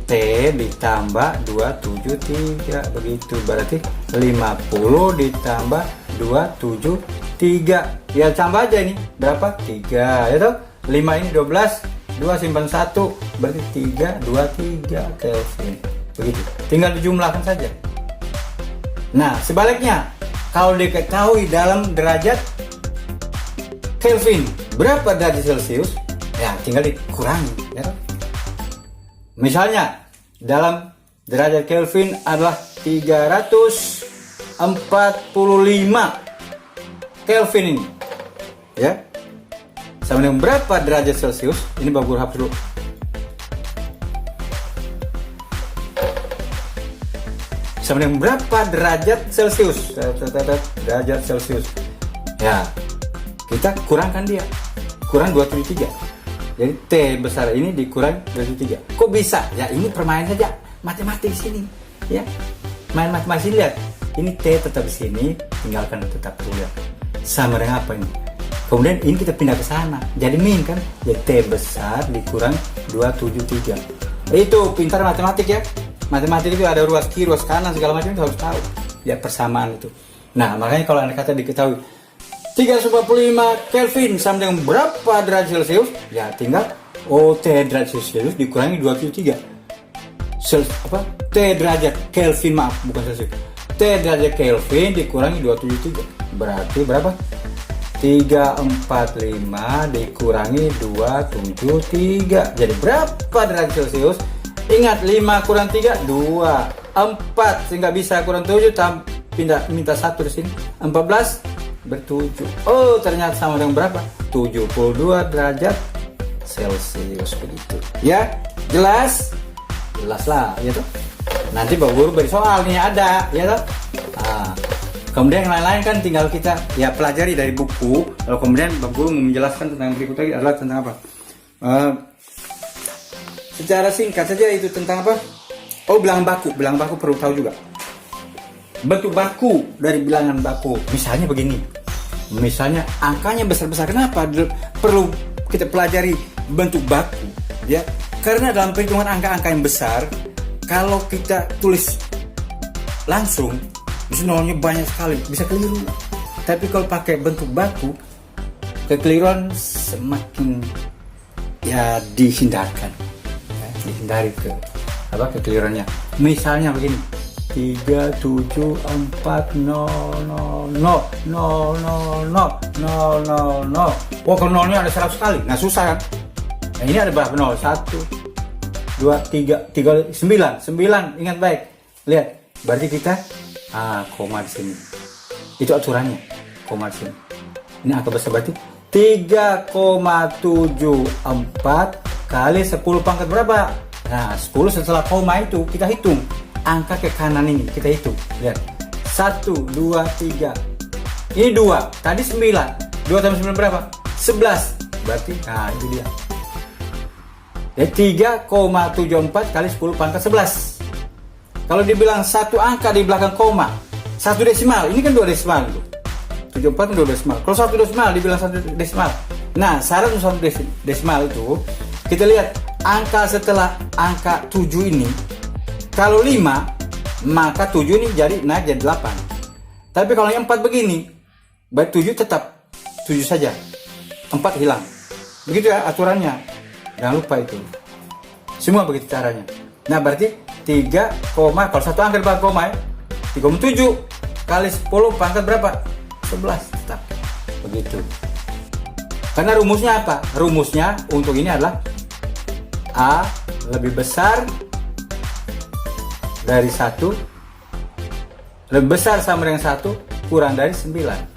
T ditambah 273 begitu. Berarti 50 ditambah 273. Ya tambah aja ini. Berapa? 3 ya toh? 5 ini 12, 2 simpan 1, berarti 323 Kelvin. Begitu. Tinggal dijumlahkan saja. Nah, sebaliknya, kalau diketahui dalam derajat Kelvin berapa derajat Celsius, ya tinggal dikurangi ya toh? Misalnya dalam derajat Kelvin adalah 345 Kelvin ini ya, sama dengan berapa derajat Celsius? Ini bagus hapus dulu. Sama dengan berapa derajat Celsius? Derajat Celsius ya, kita kurangkan dia, kurang 273. Jadi T besar ini dikurang 273. Kok bisa? Ya ini permainan saja, matematik sini ya. Main matematik sini, lihat. Ini T tetap di sini, tinggalkan tetap dulu ya. Sama dengan apa ini? Kemudian ini kita pindah ke sana. Jadi min kan? Jadi T besar dikurang 273. Itu pintar matematik ya. Matematik itu ada ruas kiri, ruas kanan, segala macam itu harus tahu. Ya persamaan itu. Nah, makanya kalau anda kata diketahui 345 Kelvin sama dengan berapa derajat Celsius? Ya tinggal T derajat Celsius dikurangi 273. T derajat Kelvin, maaf bukan Celsius. T derajat Kelvin dikurangi 273. Berarti berapa? 345 dikurangi 273. Jadi berapa derajat Celsius? Ingat 5 kurang 3 2, 4 sehingga bisa kurang 7 pindah minta 1 di sini. 14 ber7. Oh, ternyata sama dengan berapa? 72 derajat Celsius begitu. Ya, jelas? Jelas lah, ya toh. Nanti Bapak Guru beri soal nih ada, ya toh. Nah, kemudian yang lain-lain kan tinggal kita ya pelajari dari buku. Lalu kemudian Bapak Guru menjelaskan tentang berikut lagi adalah tentang apa? Secara singkat saja itu tentang apa? Oh, bilangan baku. Bilangan baku perlu tahu juga. Bentuk baku dari bilangan baku. Misalnya begini. Misalnya angkanya besar-besar. Kenapa perlu kita pelajari bentuk baku? Ya, karena dalam perhitungan angka-angka yang besar, kalau kita tulis langsung, nolnya banyak sekali, bisa keliru. Tapi kalau pakai bentuk baku, kekeliruan semakin ya dihindarkan. Ya, dihindari kekeliruannya. Misalnya begini. 3740000000000. Wah, kalau nolnya ada 100 kali. Nah, susah kan? Nah, ini ada berapa nol? 1, 2, 3, 9. Ingat baik. Lihat. Berarti kita koma di sini. Itu aturannya. Koma di sini. Ini angka besar berarti 3,74 kali 10 pangkat berapa? Nah, 10 setelah koma itu kita hitung. Angka ke kanan ini kita hitung. Lihat. 1, 2, 3. Ini 2. Tadi 9. 2 tambah 9 berapa? 11. Berarti, nah itu dia. Jadi 3,74 kali 10 pangkat 11. Kalau dibilang satu angka di belakang koma, 1 desimal. Ini kan 2 desimal. 74 kan 2 desimal. Kalau 1 desimal dibilang 1 desimal. Nah, syarat untuk 1 desimal itu, kita lihat angka setelah angka 7 ini. Kalau 5, maka 7 ini naik jadi 8. Tapi kalau yang 4 begini, berarti 7 tetap 7 saja. 4 hilang. Begitu ya aturannya. Jangan lupa itu. Semua begitu caranya. Nah, berarti 3, kalau satu angka di belakang koma ya, 3,7 kali 10 pangkat berapa? 11 tetap. Begitu. Karena rumusnya apa? Rumusnya untuk ini adalah A lebih besar dari 1, lebih besar sama dengan 1 kurang dari 9.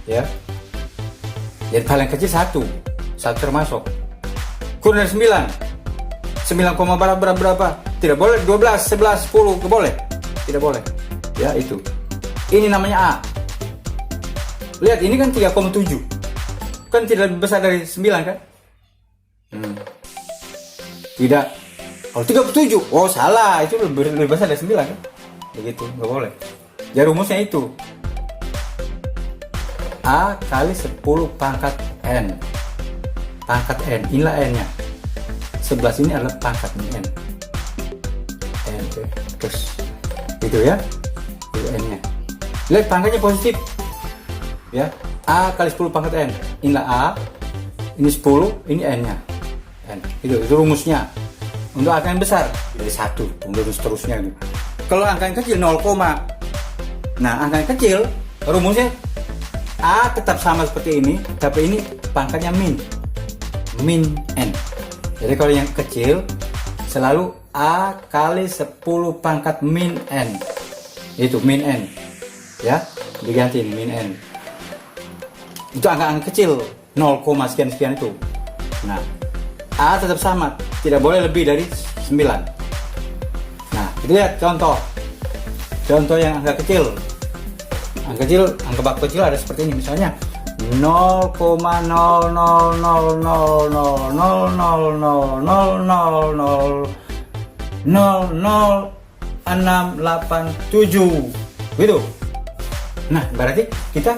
Ya. Jadi paling kecil 1 termasuk. Kurang dari 9. 9, berapa? Tidak boleh 12, 11, 10, tidak boleh. Tidak boleh. Ya, itu. Ini namanya A. Lihat, ini kan 3,7. Kan tidak lebih besar dari 9 kan? Tidak. Kalau 37, oh salah, itu lebih besar dari 9 kan? Begitu, nggak boleh. Jadi rumusnya itu A kali 10 pangkat N. Pangkat N, inilah N-nya. 11 ini adalah pangkat N. N, terus itu ya, itu N-nya. Lihat pangkatnya positif. Ya, A kali 10 pangkat N. Inilah A, ini 10, ini N-nya. N. Itu rumusnya. Untuk angka yang besar dari 1 terus seterusnya gitu. Kalau angka yang kecil 0, nah angka yang kecil rumusnya A tetap sama seperti ini, tapi ini pangkatnya min N. Jadi kalau yang kecil selalu A kali 10 pangkat min N. Itu min N. Ya, diganti min N. Itu angka-angka kecil 0, sekian itu. Nah, A tetap sama, tidak boleh lebih dari 9. Nah, kita lihat contoh yang angka kecil. Angka bak kecil ada seperti ini, misalnya 0,0000000000687 gitu. Nah, berarti kita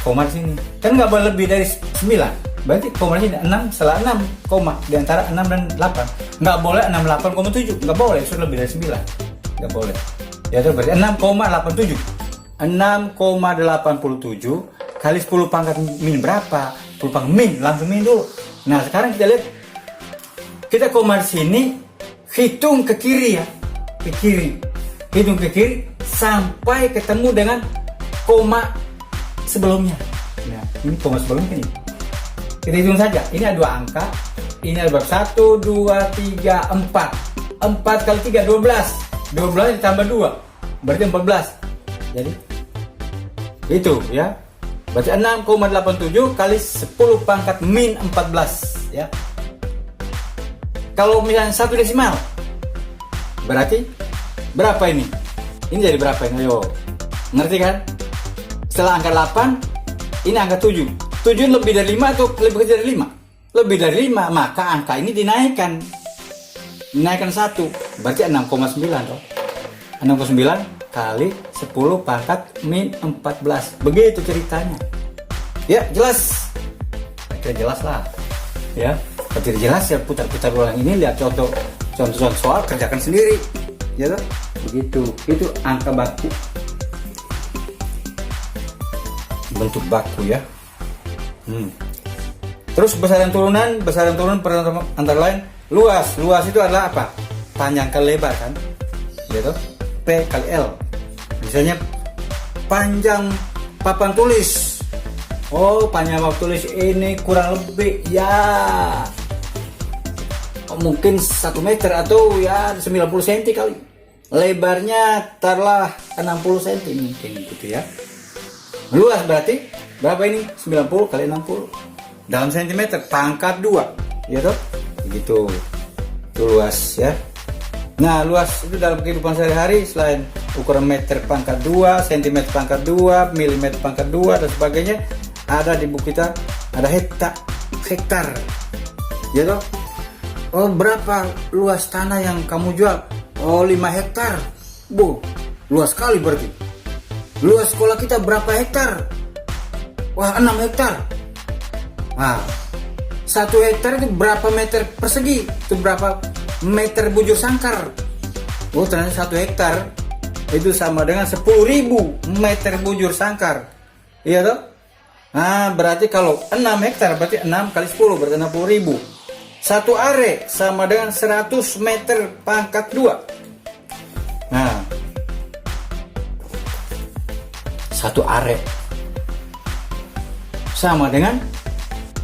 koma di sini. Kan nggak boleh lebih dari 9. Berarti koma di sini 6 setelah 6 koma di antara 6 dan 8. Nggak boleh 68,7. Nggak boleh, sudah lebih dari 9. Nggak boleh. Ya itu berarti 6,87. 6,87 kali 10 pangkat min berapa? 10 pangkat min, langsung min dulu. Nah, sekarang kita lihat. Kita koma di sini, hitung ke kiri ya. Ke kiri. Hitung ke kiri sampai ketemu dengan koma sebelumnya. Nah, ini koma sebelumnya ini. Kita hitung saja. Ini ada 2 angka. Ini ada berapa? 1, 2, 3, 4. 4 kali 3, 12. 12 ditambah 2. Berarti 14. Jadi, itu ya. Berarti 6,87 kali 10 pangkat min 14. Ya. Kalau misalnya 1 desimal. Berarti, berapa ini? Ini jadi berapa ini? Ayo. Ngerti kan? Setelah angka 8, ini angka 7. 7 lebih dari 5 atau lebih kecil dari 5? Lebih dari 5, maka angka ini dinaikkan. Dinaikkan 1, berarti 6,9 toh. 6,9 kali 10 pangkat min 14. Begitu ceritanya. Ya, jelas. Kira jelas lah. Ya, kalau tidak jelas ya putar-putar ulang ini, lihat contoh soal, kerjakan sendiri. Ya toh? Begitu. Itu angka baku. Bentuk baku ya. Terus besaran turunan antara lain luas itu adalah apa? Panjang kali lebar kan, gitu. P kali L. Misalnya panjang papan tulis. Oh, panjang papan tulis ini kurang lebih ya mungkin 1 meter atau ya 90 cm kali. Lebarnya taruhlah 60 cm mungkin gitu ya. Luas berarti berapa ini? 90 kali 60 dalam sentimeter pangkat 2 ya toh, begitu. Itu luas ya. Nah, luas itu dalam kehidupan sehari-hari selain ukuran meter pangkat 2, cm pangkat 2, milimeter pangkat 2 dan sebagainya, ada di buku kita ada hektar ya toh. Oh, berapa luas tanah yang kamu jual? Oh, 5 hektar. Bu, luas sekali berarti. Luas sekolah kita berapa hektar? Wah, 6 hektar. Nah, 1 hektar itu berapa meter persegi? Itu berapa meter bujur sangkar? Oh, ternyata 1 hektar itu sama dengan 10.000 meter bujur sangkar. Iya toh? Nah, berarti kalau 6 hektar berarti 6 kali 10 berarti 60.000. 1 are sama dengan 100 meter pangkat 2. Nah, 1 are sama dengan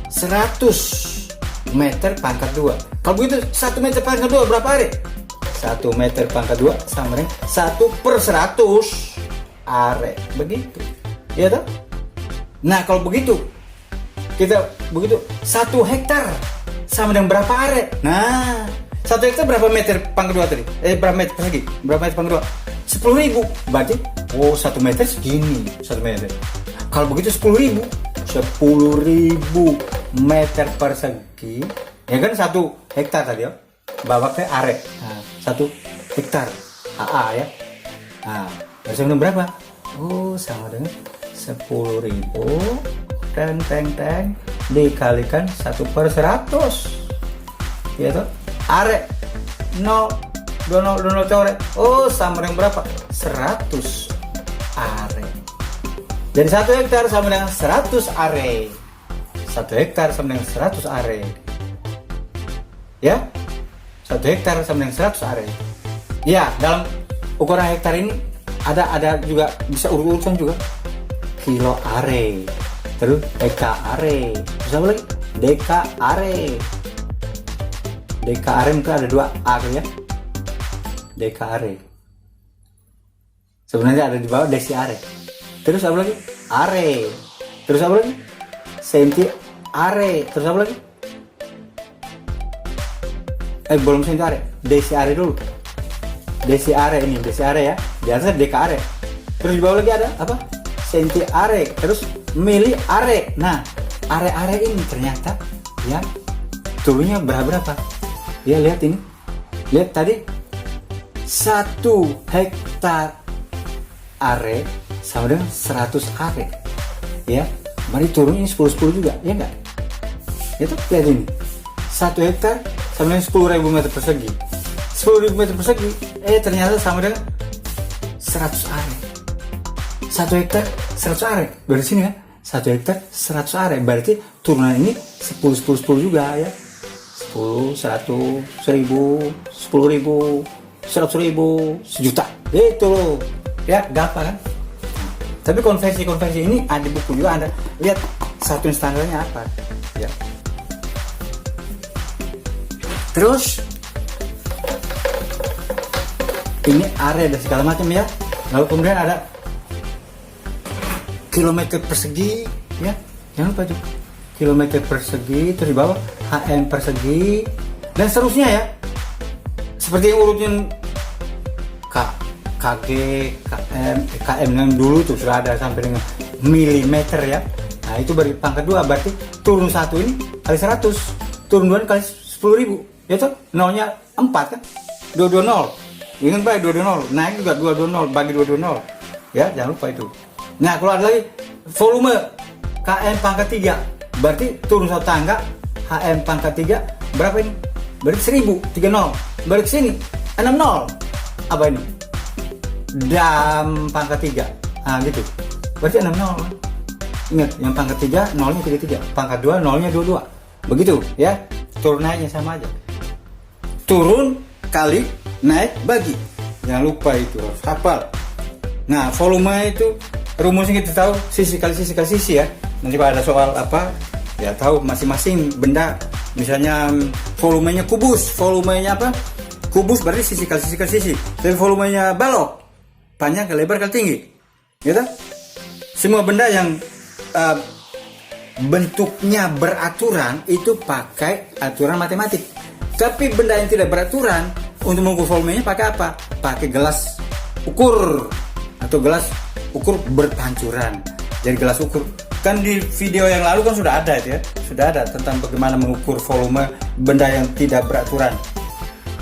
100 meter pangkat 2. Kalau begitu 1 meter pangkat 2 berapa are? 1 meter pangkat 2 sama dengan 1/100 are. Begitu. Ya toh? Nah, kalau begitu kita begitu 1 hektar sama dengan berapa are? Nah, 1 hektar berapa meter pangkat 2 tadi? Berapa meter persegi? Berapa meter pangkat 2? 10.000. Berarti, oh 1 meter segini. 1 meter. Kalau begitu 10.000 meter persegi. Ya kan 1 hektar tadi ya. Babaknya are. Nah, 1 hektar. AA ya. Nah, sama dengan berapa? Oh, sama dengan 10.000 teng dikalikan 1/100 ya toh, are 0 20 core. Oh, sama dengan berapa? 100 are. Jadi 1 hektar sama dengan 100 are. 1 hektar sama dengan 100 are ya. 1 hektar sama dengan 100 are ya. Dalam ukuran hektar ini ada juga bisa urut-urutan juga. Kilo are, terus deka are, terus apa lagi? Deka are. Deka are mungkin ada 2 are ya. Deka are. Sebenarnya ada di bawah desi are. Terus apa lagi? Are. Terus apa lagi? Senti are. Terus apa lagi? Belum senti are. Desi are dulu. Desi are ini, desi are ya. Di atasnya deka are. Terus di bawah lagi ada apa? Senti are, terus mili are. Nah, are ini ternyata ya turunnya berapa? Ya, lihat ini. Lihat tadi 1 hektar are sama dengan 100 are. Ya, mari turun ini 10 juga, ya enggak? Itu lihat ini. 1 hektar sama dengan 10.000 meter persegi. 10.000 meter persegi ternyata sama dengan 100 are. 1 hektar 100 are. Dari sini kan 1 hektar 100 are. Berarti turunan ini 10 juga ya. 10, 100, 1000, 10.000, 100.000, 1.000.000. Itu loh. Ya, gampang kan? Tapi konversi ini ada di buku juga. Anda lihat satu standarnya apa. Ya. Terus ini are dan segala macam ya. Lalu kemudian ada kilometer persegi ya, jangan lupa tuh kilometer persegi, terus di bawah HM persegi dan seterusnya ya, seperti yang urutin KG, KM yang dulu tuh sudah ada sampai dengan milimeter ya. Nah, itu beri pangkat 2 berarti turun 1 ini kali 100, turun 2 kali 10.000 ya tuh, nolnya 4 kan, 220. Ingat baik 220, naik juga 220 bagi 220 ya, jangan lupa itu. Nah, kalau ada lagi volume KM pangkat 3 berarti turun 1 tangga HM pangkat 3 berapa ini? Berarti 1000, 30. Balik sini 60. Apa ini? Dam pangkat 3. Nah, gitu. Berarti 60. Ingat, yang pangkat 3 nolnya 33, pangkat 2 nolnya 22. Begitu ya. Turun naiknya sama aja. Turun kali naik bagi. jangan lupa itu harus hafal. Nah, volume itu rumusnya kita tahu sisi kali sisi kali sisi ya. Nanti kalau ada soal apa ya tahu masing-masing benda. Misalnya volumenya kubus, volumenya apa? Kubus berarti sisi kali sisi kali sisi. Dan volumenya balok, panjang kali lebar kali tinggi. Gitu? Semua benda yang bentuknya beraturan itu pakai aturan matematik. Tapi benda yang tidak beraturan untuk mengukur volumenya pakai apa? Pakai gelas ukur atau gelas ukur berpancuran. Jadi gelas ukur kan di video yang lalu kan sudah ada itu ya, sudah ada tentang bagaimana mengukur volume benda yang tidak beraturan.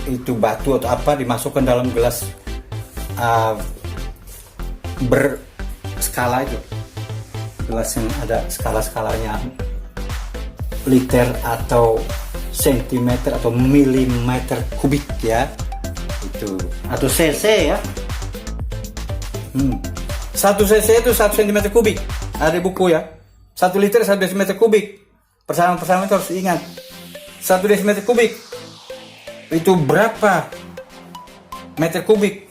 Itu batu atau apa dimasukkan dalam gelas berskala itu, gelas yang ada skala-skalanya liter atau sentimeter atau milimeter kubik ya, itu atau cc ya. 1 cc itu 1 cm kubik, ada di buku ya. 1 liter 1 desimeter kubik. Persamaan itu harus ingat. 1 desimeter kubik itu berapa meter kubik?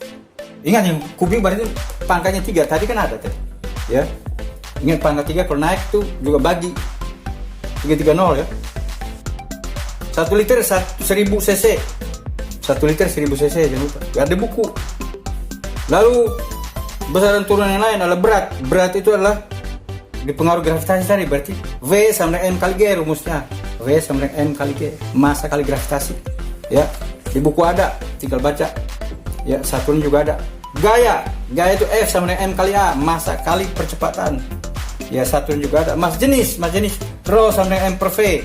Ingat yang kubik berarti pangkatnya 3. Tadi kan ada tuh. Ya. Ingat pangkat 3 kalau naik tuh juga bagi 330 ya. 1 liter 1000 cc. 1 liter 1000 cc jangan lupa. Ada buku. Lalu besaran turunan yang lain adalah berat. Berat itu adalah dipengaruhi gravitasi tadi, berarti V sama dengan M kali G rumusnya. V sama dengan M kali G, massa kali gravitasi. Ya, di buku ada, tinggal baca. Ya, satuan juga ada. Gaya itu F sama dengan M kali A, massa kali percepatan. Ya, satuan juga ada. Mas jenis, Rho sama dengan M per V.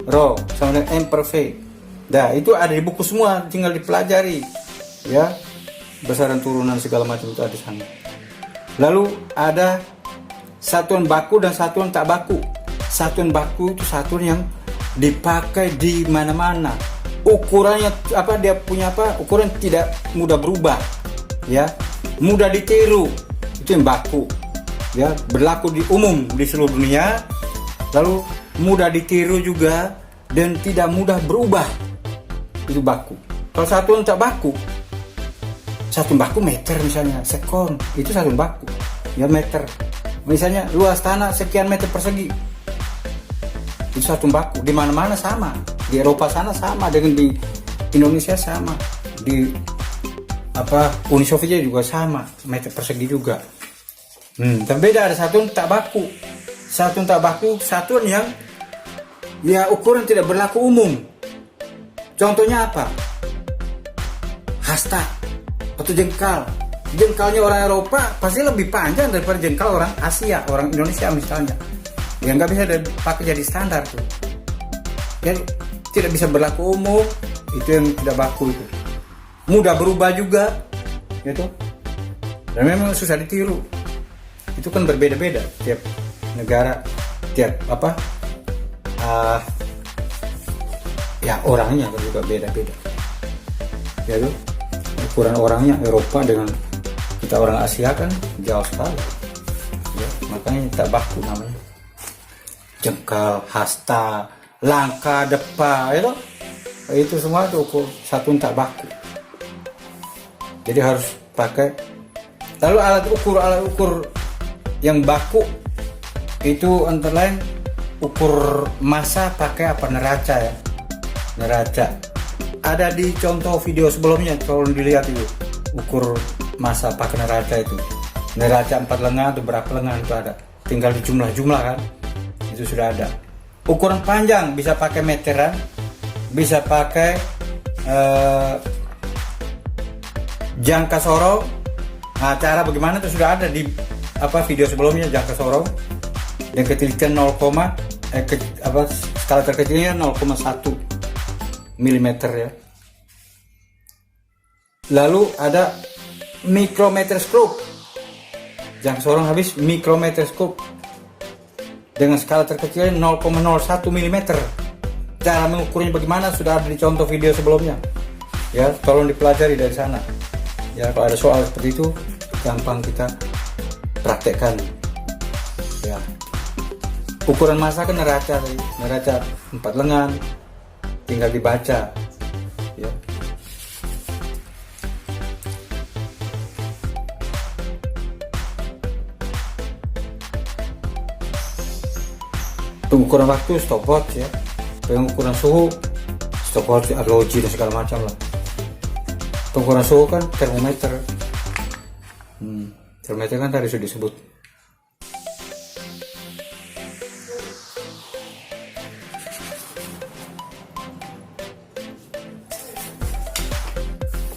Rho sama dengan M per V. Nah, itu ada di buku semua, tinggal dipelajari. Ya. Besaran turunan segala macam itu ada di sana. Lalu ada satuan baku dan satuan tak baku. Satuan baku itu satuan yang dipakai di mana-mana. Ukurannya apa? Dia punya apa? Ukuran tidak mudah berubah, ya, mudah ditiru. Itu yang baku, ya, berlaku di umum di seluruh dunia. Lalu mudah ditiru juga dan tidak mudah berubah. Itu baku. Kalau satuan tak baku, satuan baku meter misalnya, sekon, itu satuan baku, ya meter. Misalnya luas tanah sekian meter persegi, itu satuan baku. Di mana-mana sama, di Eropa sana sama dengan di Indonesia sama, di apa Uni Soviet juga sama, meter persegi juga. Tapi beda, ada satuan tak baku. Satuan tak baku, satuan yang ya ukuran tidak berlaku umum. Contohnya apa? Hasta atau jengkal. Jengkalnya orang Eropa pasti lebih panjang daripada jengkal orang Asia, orang Indonesia misalnya. Ya nggak bisa dipakai jadi standar tuh. Jadi tidak bisa berlaku umum, itu yang tidak baku itu. Mudah berubah juga, gitu. Dan memang susah ditiru. Itu kan berbeda-beda tiap negara, tiap apa? Ya orangnya juga beda-beda. Ya tuh. Ukuran orangnya Eropa dengan kita orang Asia kan jauh sekali ya, makanya tak baku namanya. Jengkal, hasta, langka, depa itu semua itu ukur satuan tak baku, jadi harus pakai. Lalu alat ukur yang baku itu antara lain ukur massa pakai apa? Neraca ya, neraca. Ada di contoh video sebelumnya, kalau dilihat itu ukur massa pakai neraca itu. Neraca 4 lengan atau berapa lengan itu ada. Tinggal dijumlah-jumlah kan. Itu sudah ada. Ukuran panjang bisa pakai meteran, bisa pakai jangka sorong. Nah, cara bagaimana itu sudah ada di apa video sebelumnya, jangka sorong. Dan ketelitian skala terkecilnya 0,1 milimeter ya. Lalu ada mikrometerskop. Jangka sorong habis mikrometerskop dengan skala terkecil 0,01 mm. Cara mengukurnya bagaimana sudah ada di contoh video sebelumnya. Ya, tolong dipelajari dari sana. Ya, kalau ada soal seperti itu gampang kita praktekkan. Ya. Ukuran massa kan neraca 4 lengan. Tinggal dibaca ya. pengukuran waktu stopwatch ya, pengukuran suhu stopwatch, arloji dan segala macam lah. Pengukuran suhu kan termometer. Termometer kan tadi sudah disebut.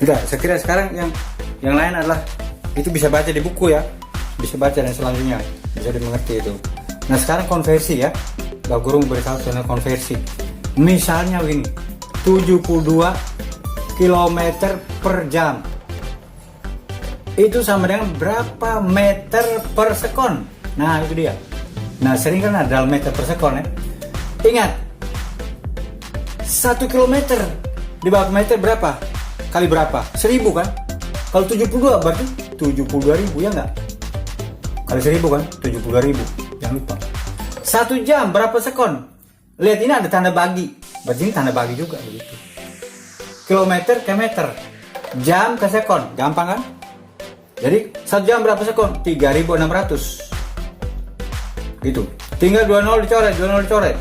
Udah, saya kira sekarang yang lain adalah itu bisa baca di buku ya, bisa baca dan selanjutnya bisa dimengerti itu. Nah sekarang konversi ya, Pak Guru memberitahu tentang konversi. Misalnya begini, 72 km per jam itu sama dengan berapa meter per sekon. Nah itu dia. Nah sering kan ada meter per sekon ya. Ingat, 1 km di bawah meter berapa? Kali berapa? 1000 kan? Kalau 72 berarti 72.000 ya enggak? Kali 1000 kan? 72.000. Jangan lupa. 1 jam berapa sekon? Lihat ini ada tanda bagi. Berarti ini tanda bagi juga begitu. Kilometer ke meter. Jam ke sekon. Gampang kan? Jadi 1 jam berapa sekon? 3600. Gitu. Tinggal 20 dicoret, 20 dicoret.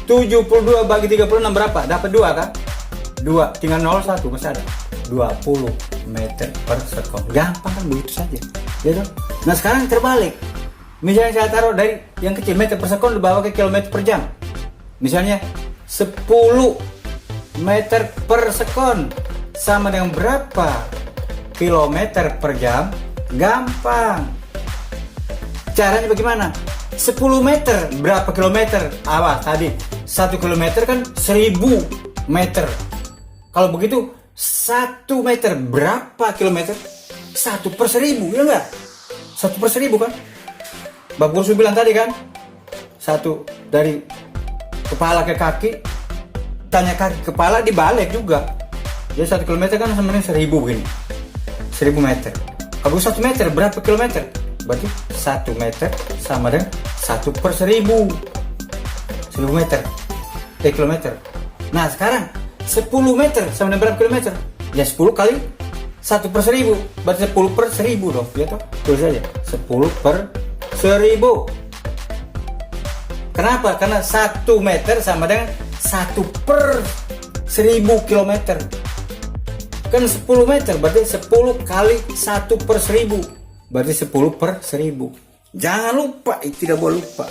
72 bagi 36 berapa? Dapat 2 kan? 2, tinggal 01 masih ada 20 meter per sekon. Gampang kan, begitu saja ya toh? Nah sekarang terbalik, misalnya saya taruh dari yang kecil meter per sekon dibawa ke kilometer per jam. Misalnya 10 meter per sekon sama dengan berapa kilometer per jam? Gampang. Caranya bagaimana? 10 meter berapa kilometer? Awas tadi 1 kilometer kan 1000 meter. Kalau begitu 1 meter berapa kilometer? 1 per 1000 ya enggak? 1 per 1000 kan? Bapak Guru sudah bilang tadi kan? 1 dari kepala ke kaki, tanya kaki kepala dibalik juga. Jadi 1 kilometer kan sama dengan 1000 begini. 1000 meter. Kalau 1 meter berapa kilometer? Berarti 1 meter sama dengan 1 per 1000. 1000 meter. Kilometer. Nah sekarang 10 meter sama dengan berapa kilometer? Ya 10 kali 1 per 1000. Berarti 10 per 1000 dong. Ya toh? Tulis aja. 10 per 1000. Kenapa? Karena 1 meter sama dengan 1 per 1000 kilometer. Kan 10 meter berarti 10 kali 1 per 1000. Berarti 10 per 1000. Jangan lupa, tidak boleh lupa.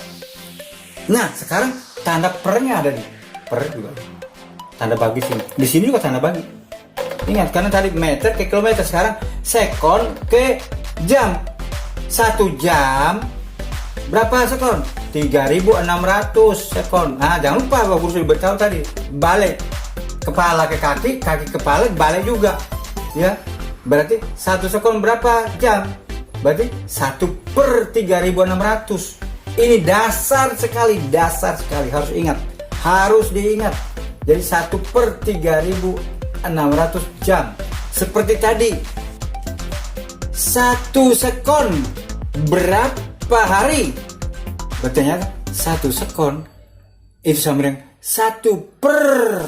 Nah sekarang tanda pernya ada nih. Per juga. Tanda bagi sini. Di sini juga tanda bagi. Ingat, karena tadi meter ke kilometer, sekarang sekon ke jam. 1 jam berapa sekon? 3600 sekon. Nah, jangan lupa Bapak Guru sudah beritahu tadi. Balik kepala ke kaki, kaki ke kepala, balik juga. Ya. Berarti 1 sekon berapa jam? Berarti 1 per 3600. Ini dasar sekali harus ingat. Harus diingat. Jadi 1 per 3600 jam. Seperti tadi 1 sekon berapa hari? Bertanya 1 sekon itu sama dengan 1 per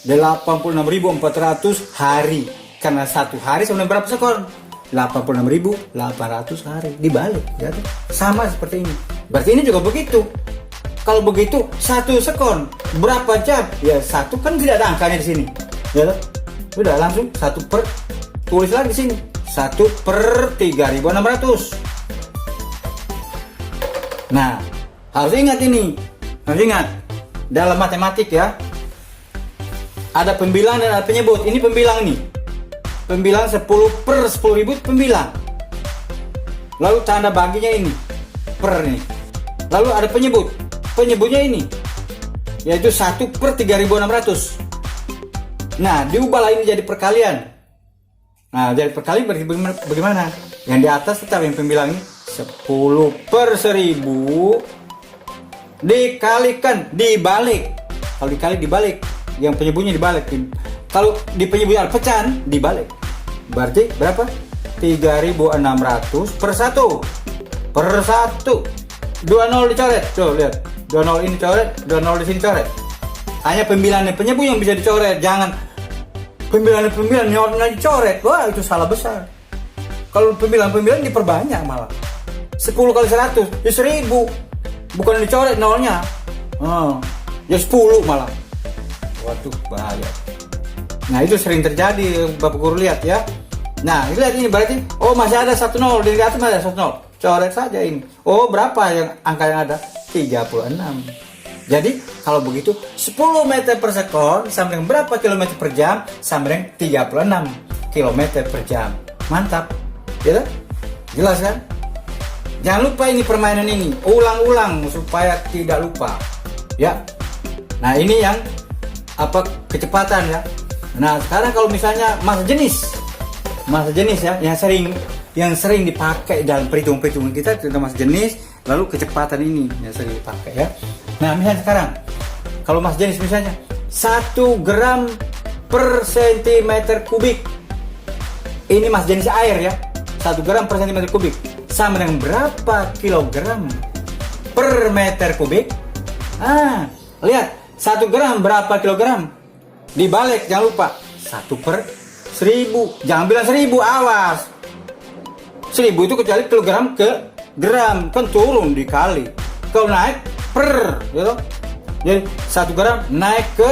86.400 hari. Karena 1 hari sama dengan berapa sekon? 86.800 hari. Dibalik ya, sama seperti ini. Berarti ini juga begitu. Kalau begitu 1 sekon berapa jam? Ya 1 kan tidak ada angkanya di sini. Ya, sudah langsung 1 per, tulis lagi di sini 1 per 3600. Nah harus ingat ini, harus ingat dalam matematik ya. Ada pembilang dan ada penyebut. Ini pembilang nih. Pembilang 10 per 10.000 pembilang. Lalu tanda baginya ini per ini. Lalu ada penyebut. Penyebutnya ini yaitu 1 per 3600. Nah diubah ini jadi perkalian. Nah jadi perkalian bagaimana? Yang di atas tetap yang pembilang ini 10 per 1000 dikalikan dibalik. Kalau dikali dibalik, yang penyebutnya dibalik. Kalau di penyebutnya pecahan dibalik. Berarti berapa? 3600 per 1 per 1. 20 dicoret. Tuh lihat. 20 ini coret, 20 di sini coret. Hanya pembilang penyebut yang bisa dicoret. Jangan pembilang nyornya dicoret. Wah, itu salah besar. Kalau pembilang diperbanyak malah. 10 kali 100, ya 1000. Bukan dicoret nolnya. Ya 10 malah. Waduh, bahaya. Nah, itu sering terjadi, Bapak Guru lihat ya. Nah, lihat ini berarti, oh masih ada 1-0, di atas masih ada 1-0. Coret saja ini. Oh, berapa yang angka yang ada? 36. Jadi, kalau begitu 10 meter per sekon sama dengan berapa kilometer per jam? Sama dengan 36 kilometer per jam. Mantap. Ya, jelas kan? Jangan lupa ini permainan ini, ulang-ulang supaya tidak lupa. Ya. Nah, ini yang kecepatan ya. Nah, sekarang kalau misalnya masa jenis ya, yang sering dipakai dalam perhitungan kita tentang masa jenis, lalu kecepatan ini yang sering dipakai ya. Nah, misalnya sekarang kalau masa jenis misalnya 1 gram per sentimeter kubik. Ini masa jenis air ya. 1 gram per sentimeter kubik sama dengan berapa kilogram per meter kubik? Lihat, 1 gram berapa kilogram? Dibalik, jangan lupa 1/1000. Jangan bilang 1000, awas. 1000 itu kecuali kilogram ke gram, kan turun dikali. Kalau naik per, gitu. Jadi 1 gram naik ke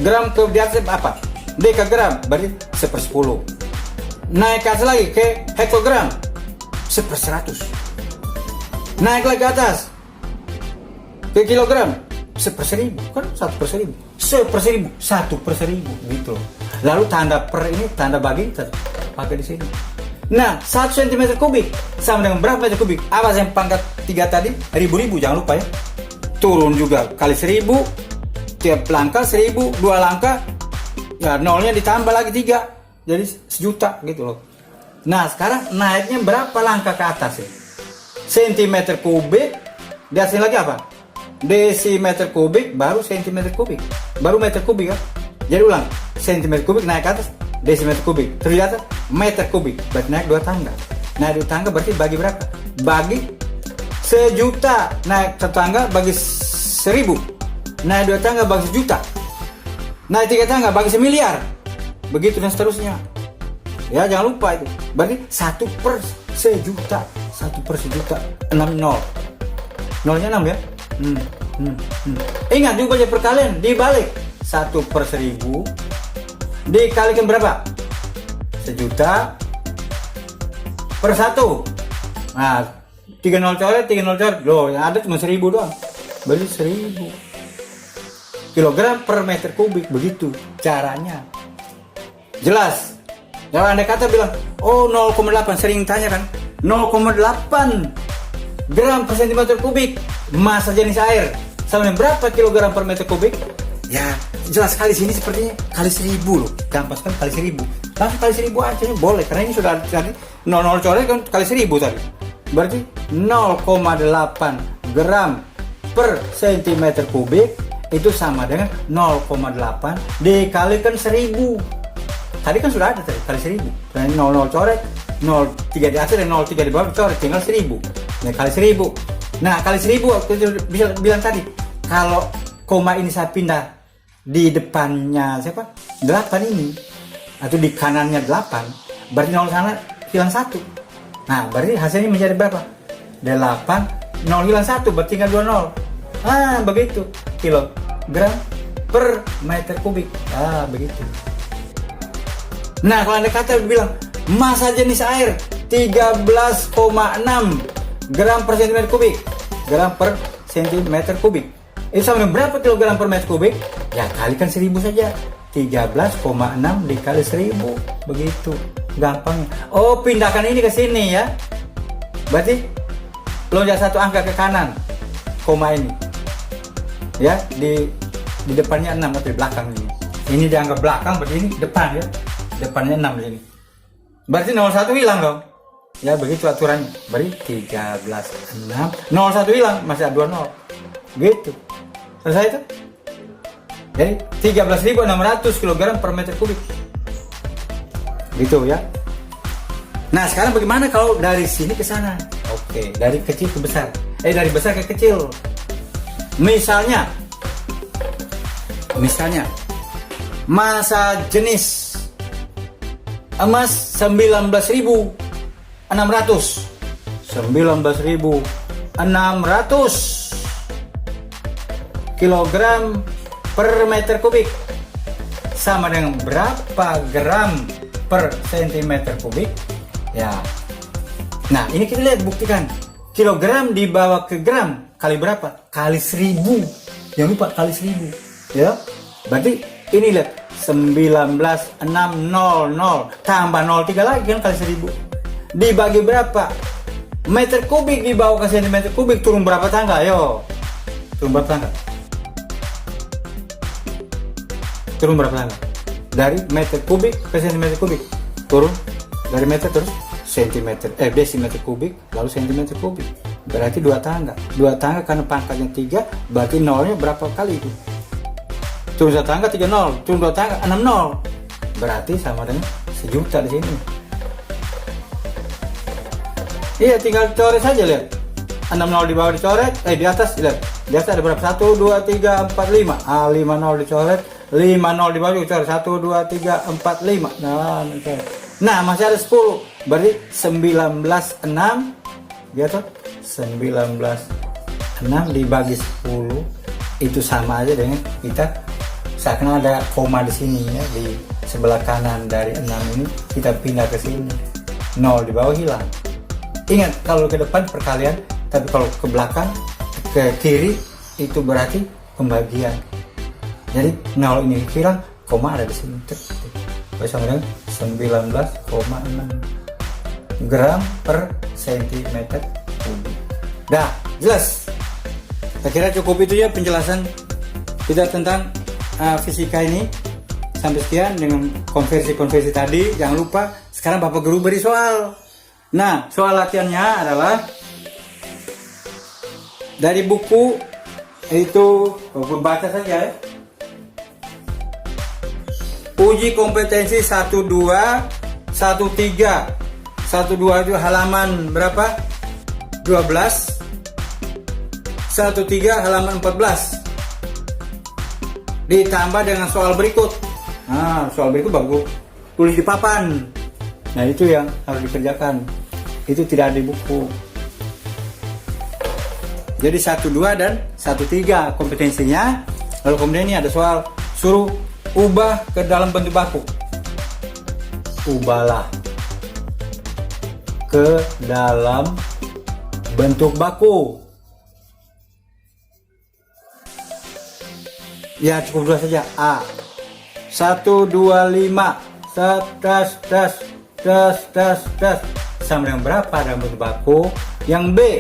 gram, ke di atas apa? Dekagram, berarti 1/10. Naik ke atas lagi ke hektogram, 1/100. Naik lagi ke atas ke kilogram, 1/1000, kan 1/1000. 1/1000, 1/1000 gitu. Lalu tanda per ini tanda bagi kita pakai di sini. Nah, 1 cm kubik sama dengan berapa meter kubik? Apa yang pangkat 3 tadi? Ribu-ribu, jangan lupa ya. Turun juga kali 1000, tiap langkah 1000, 2 langkah ya nolnya ditambah lagi 3, jadi 1.000.000 gitu loh. Nah, sekarang naiknya berapa langkah ke atas ya? Sentimeter kubik, di atasnya lagi apa? Desimeter kubik, baru sentimeter kubik, baru meter kubik kan? Jadi ulang, sentimeter kubik naik ke atas, desimeter kubik, terus di atas meter kubik, berarti naik 2 tangga. Naik 2 tangga berarti bagi berapa? Bagi 1.000.000. Naik 1 tangga bagi 1000. Naik 2 tangga bagi 1.000.000. Naik 3 tangga bagi 1.000.000.000. Begitu dan seterusnya. Ya, jangan lupa itu. Berarti 1/1.000.000. 1/1.000.000. 6 nol. Nolnya 6 ya. Ingat juga aja perkalian dibalik. 1/1000 dikalikan berapa? 1.000.000 per 1. Nah, 3 nol coret, 3 nol coret. Loh, yang ada cuma 1000 doang. Berarti 1000 kilogram per meter kubik. Begitu caranya. Jelas? Kalau Anda kata bilang, oh 0,8, sering tanya kan? 0,8 gram per sentimeter kubik massa jenis air sama dengan berapa kilogram per meter kubik? Ya, jelas kali sini sepertinya kali 1000 loh. Gampang sekali kali 1000. Langsung kali 1000 aja boleh, karena ini sudah tadi 00 coret kan kali 1000 tadi. Berarti 0,8 gram per sentimeter kubik itu sama dengan 0,8 dikalikan 1000. Tadi kan sudah ada tadi kali 1000. Dan 00 coret, 03 di atas dan 03 di bawah coret, tinggal 1000. Nah, kali 1000. Nah, kali 1000 aku bisa bilang tadi, kalau koma ini saya pindah di depannya siapa? 8 ini atau di kanannya 8, berarti 0 sana hilang 1. Nah, berarti hasilnya menjadi berapa? 8, 0 hilang 1, berarti tinggal 2 nol. Begitu. Kilogram per meter kubik. Begitu. Nah, kalau Anda kata bilang massa jenis air 13,6 gram per sentimeter kubik. Gram per sentimeter kubik. Itu sama dengan berapa kilogram per meter kubik? Ya, kalikan 1000 saja. 13,6 dikali 1000. Begitu. Gampang. Oh, pindahkan ini ke sini ya. Berarti lonjak 1 angka ke kanan. Koma ini. Ya, di depannya 6 atau di belakang ini. Ini dianggap belakang, berarti ini depan ya. Depannya 6 di sini. Berarti 01 hilang dong. Ya, begitu aturannya. Berarti 13,6. 01 hilang, masih ada 2 nol. Gitu. Selesai itu? Jadi 13.600 kg per meter kubik. Gitu ya. Nah, sekarang bagaimana kalau dari sini ke sana? Oke, dari kecil ke besar. Dari besar ke kecil. Misalnya massa jenis emas 19.600. kilogram per meter kubik sama dengan berapa gram per sentimeter kubik ya. Nah ini kita lihat, buktikan. Kilogram dibawa ke gram kali berapa? Kali 1000. Jangan lupa kali 1000 ya. Berarti ini lihat 19,600 tambah 03 lagi kan kali 1000 dibagi berapa meter kubik dibawa ke sentimeter kubik, turun berapa tangga? Ayo, turun berapa tangga? Turun berapa tangga? Dari meter kubik ke sentimeter kubik, turun dari meter terus sentimeter, desimeter kubik, lalu sentimeter kubik. Berarti 2 tangga. 2 tangga karena pangkatnya 3, berarti nolnya berapa kali itu? Turun 1 tangga 3 nol, turun 2 tangga 6 nol. Berarti sama dengan 1 juta di sini. Iya, tinggal coret saja, lihat. 6 nol di bawah dicoret, di atas lihat. Di atas ada berapa? 1 2 3 4 5. 5 nol dicoret, 5 nol di bawah dicoret. 1 2 3 4 5. Nah, masih ada 10. Berarti 19,6 gitu. 19,6 dibagi 10 itu sama aja dengan kita seakan ada koma di sini ya, di sebelah kanan dari 6 ini kita pindah ke sini. 0 di bawah hilang. Ingat, kalau ke depan perkalian, tapi kalau ke belakang, ke kiri itu berarti pembagian. Jadi 0 ini hilang, koma ada di sini. Sama dengan 19,6 gram per sentimeter kubik. Dah, jelas. Saya kira cukup itu ya penjelasan kita tentang fisika ini. Sampai sekian dengan konversi-konversi tadi. Jangan lupa sekarang Bapak Guru beri soal. Nah, soal latihannya adalah dari buku, itu baca saja ya. Uji kompetensi 12 13. 12 itu halaman berapa? 12. 13 halaman 14. Ditambah dengan soal berikut. Nah, soal berikut bagus tulis di papan. Nah, itu yang harus dikerjakan. Itu tidak ada di buku. Jadi 12 dan 13 kompetensinya. Lalu kemudian ini ada soal, suruh ubah ke dalam bentuk baku. Ubahlah ke dalam bentuk baku. Ya, cukup dua saja. A 1 2 5 das sama dengan berapa dalam bentuk baku? Yang B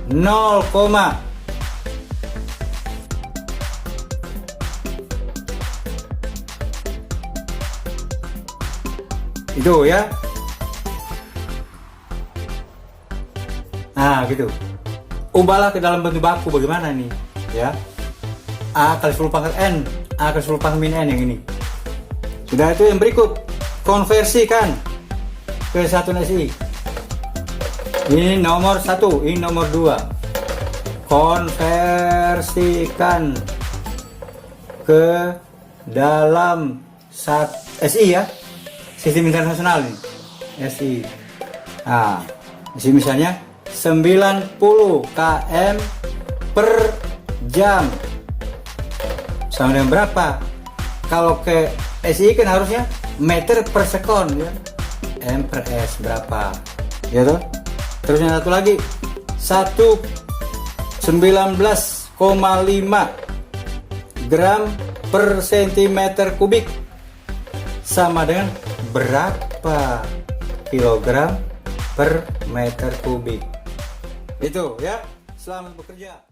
0, itu ya. Nah, gitu. Ubahlah ke dalam bentuk baku bagaimana nih? Ya. A kali 10 pangkat N, A kali 10 pangkat min N yang ini. Sudah, itu yang berikut. Konversikan ke satuan SI. Ini nomor 1, ini nomor 2. Konversikan ke dalam SI ya. Sistem internasional ini. SI. Nah, isi misalnya 90 km per jam. Sama dengan berapa? Kalau ke SI kan harusnya meter per sekon ya. M per S berapa? Ya toh? Terus yang satu lagi 19,5 gram per sentimeter kubik sama dengan berapa kilogram per meter kubik. Itu ya. Selamat bekerja.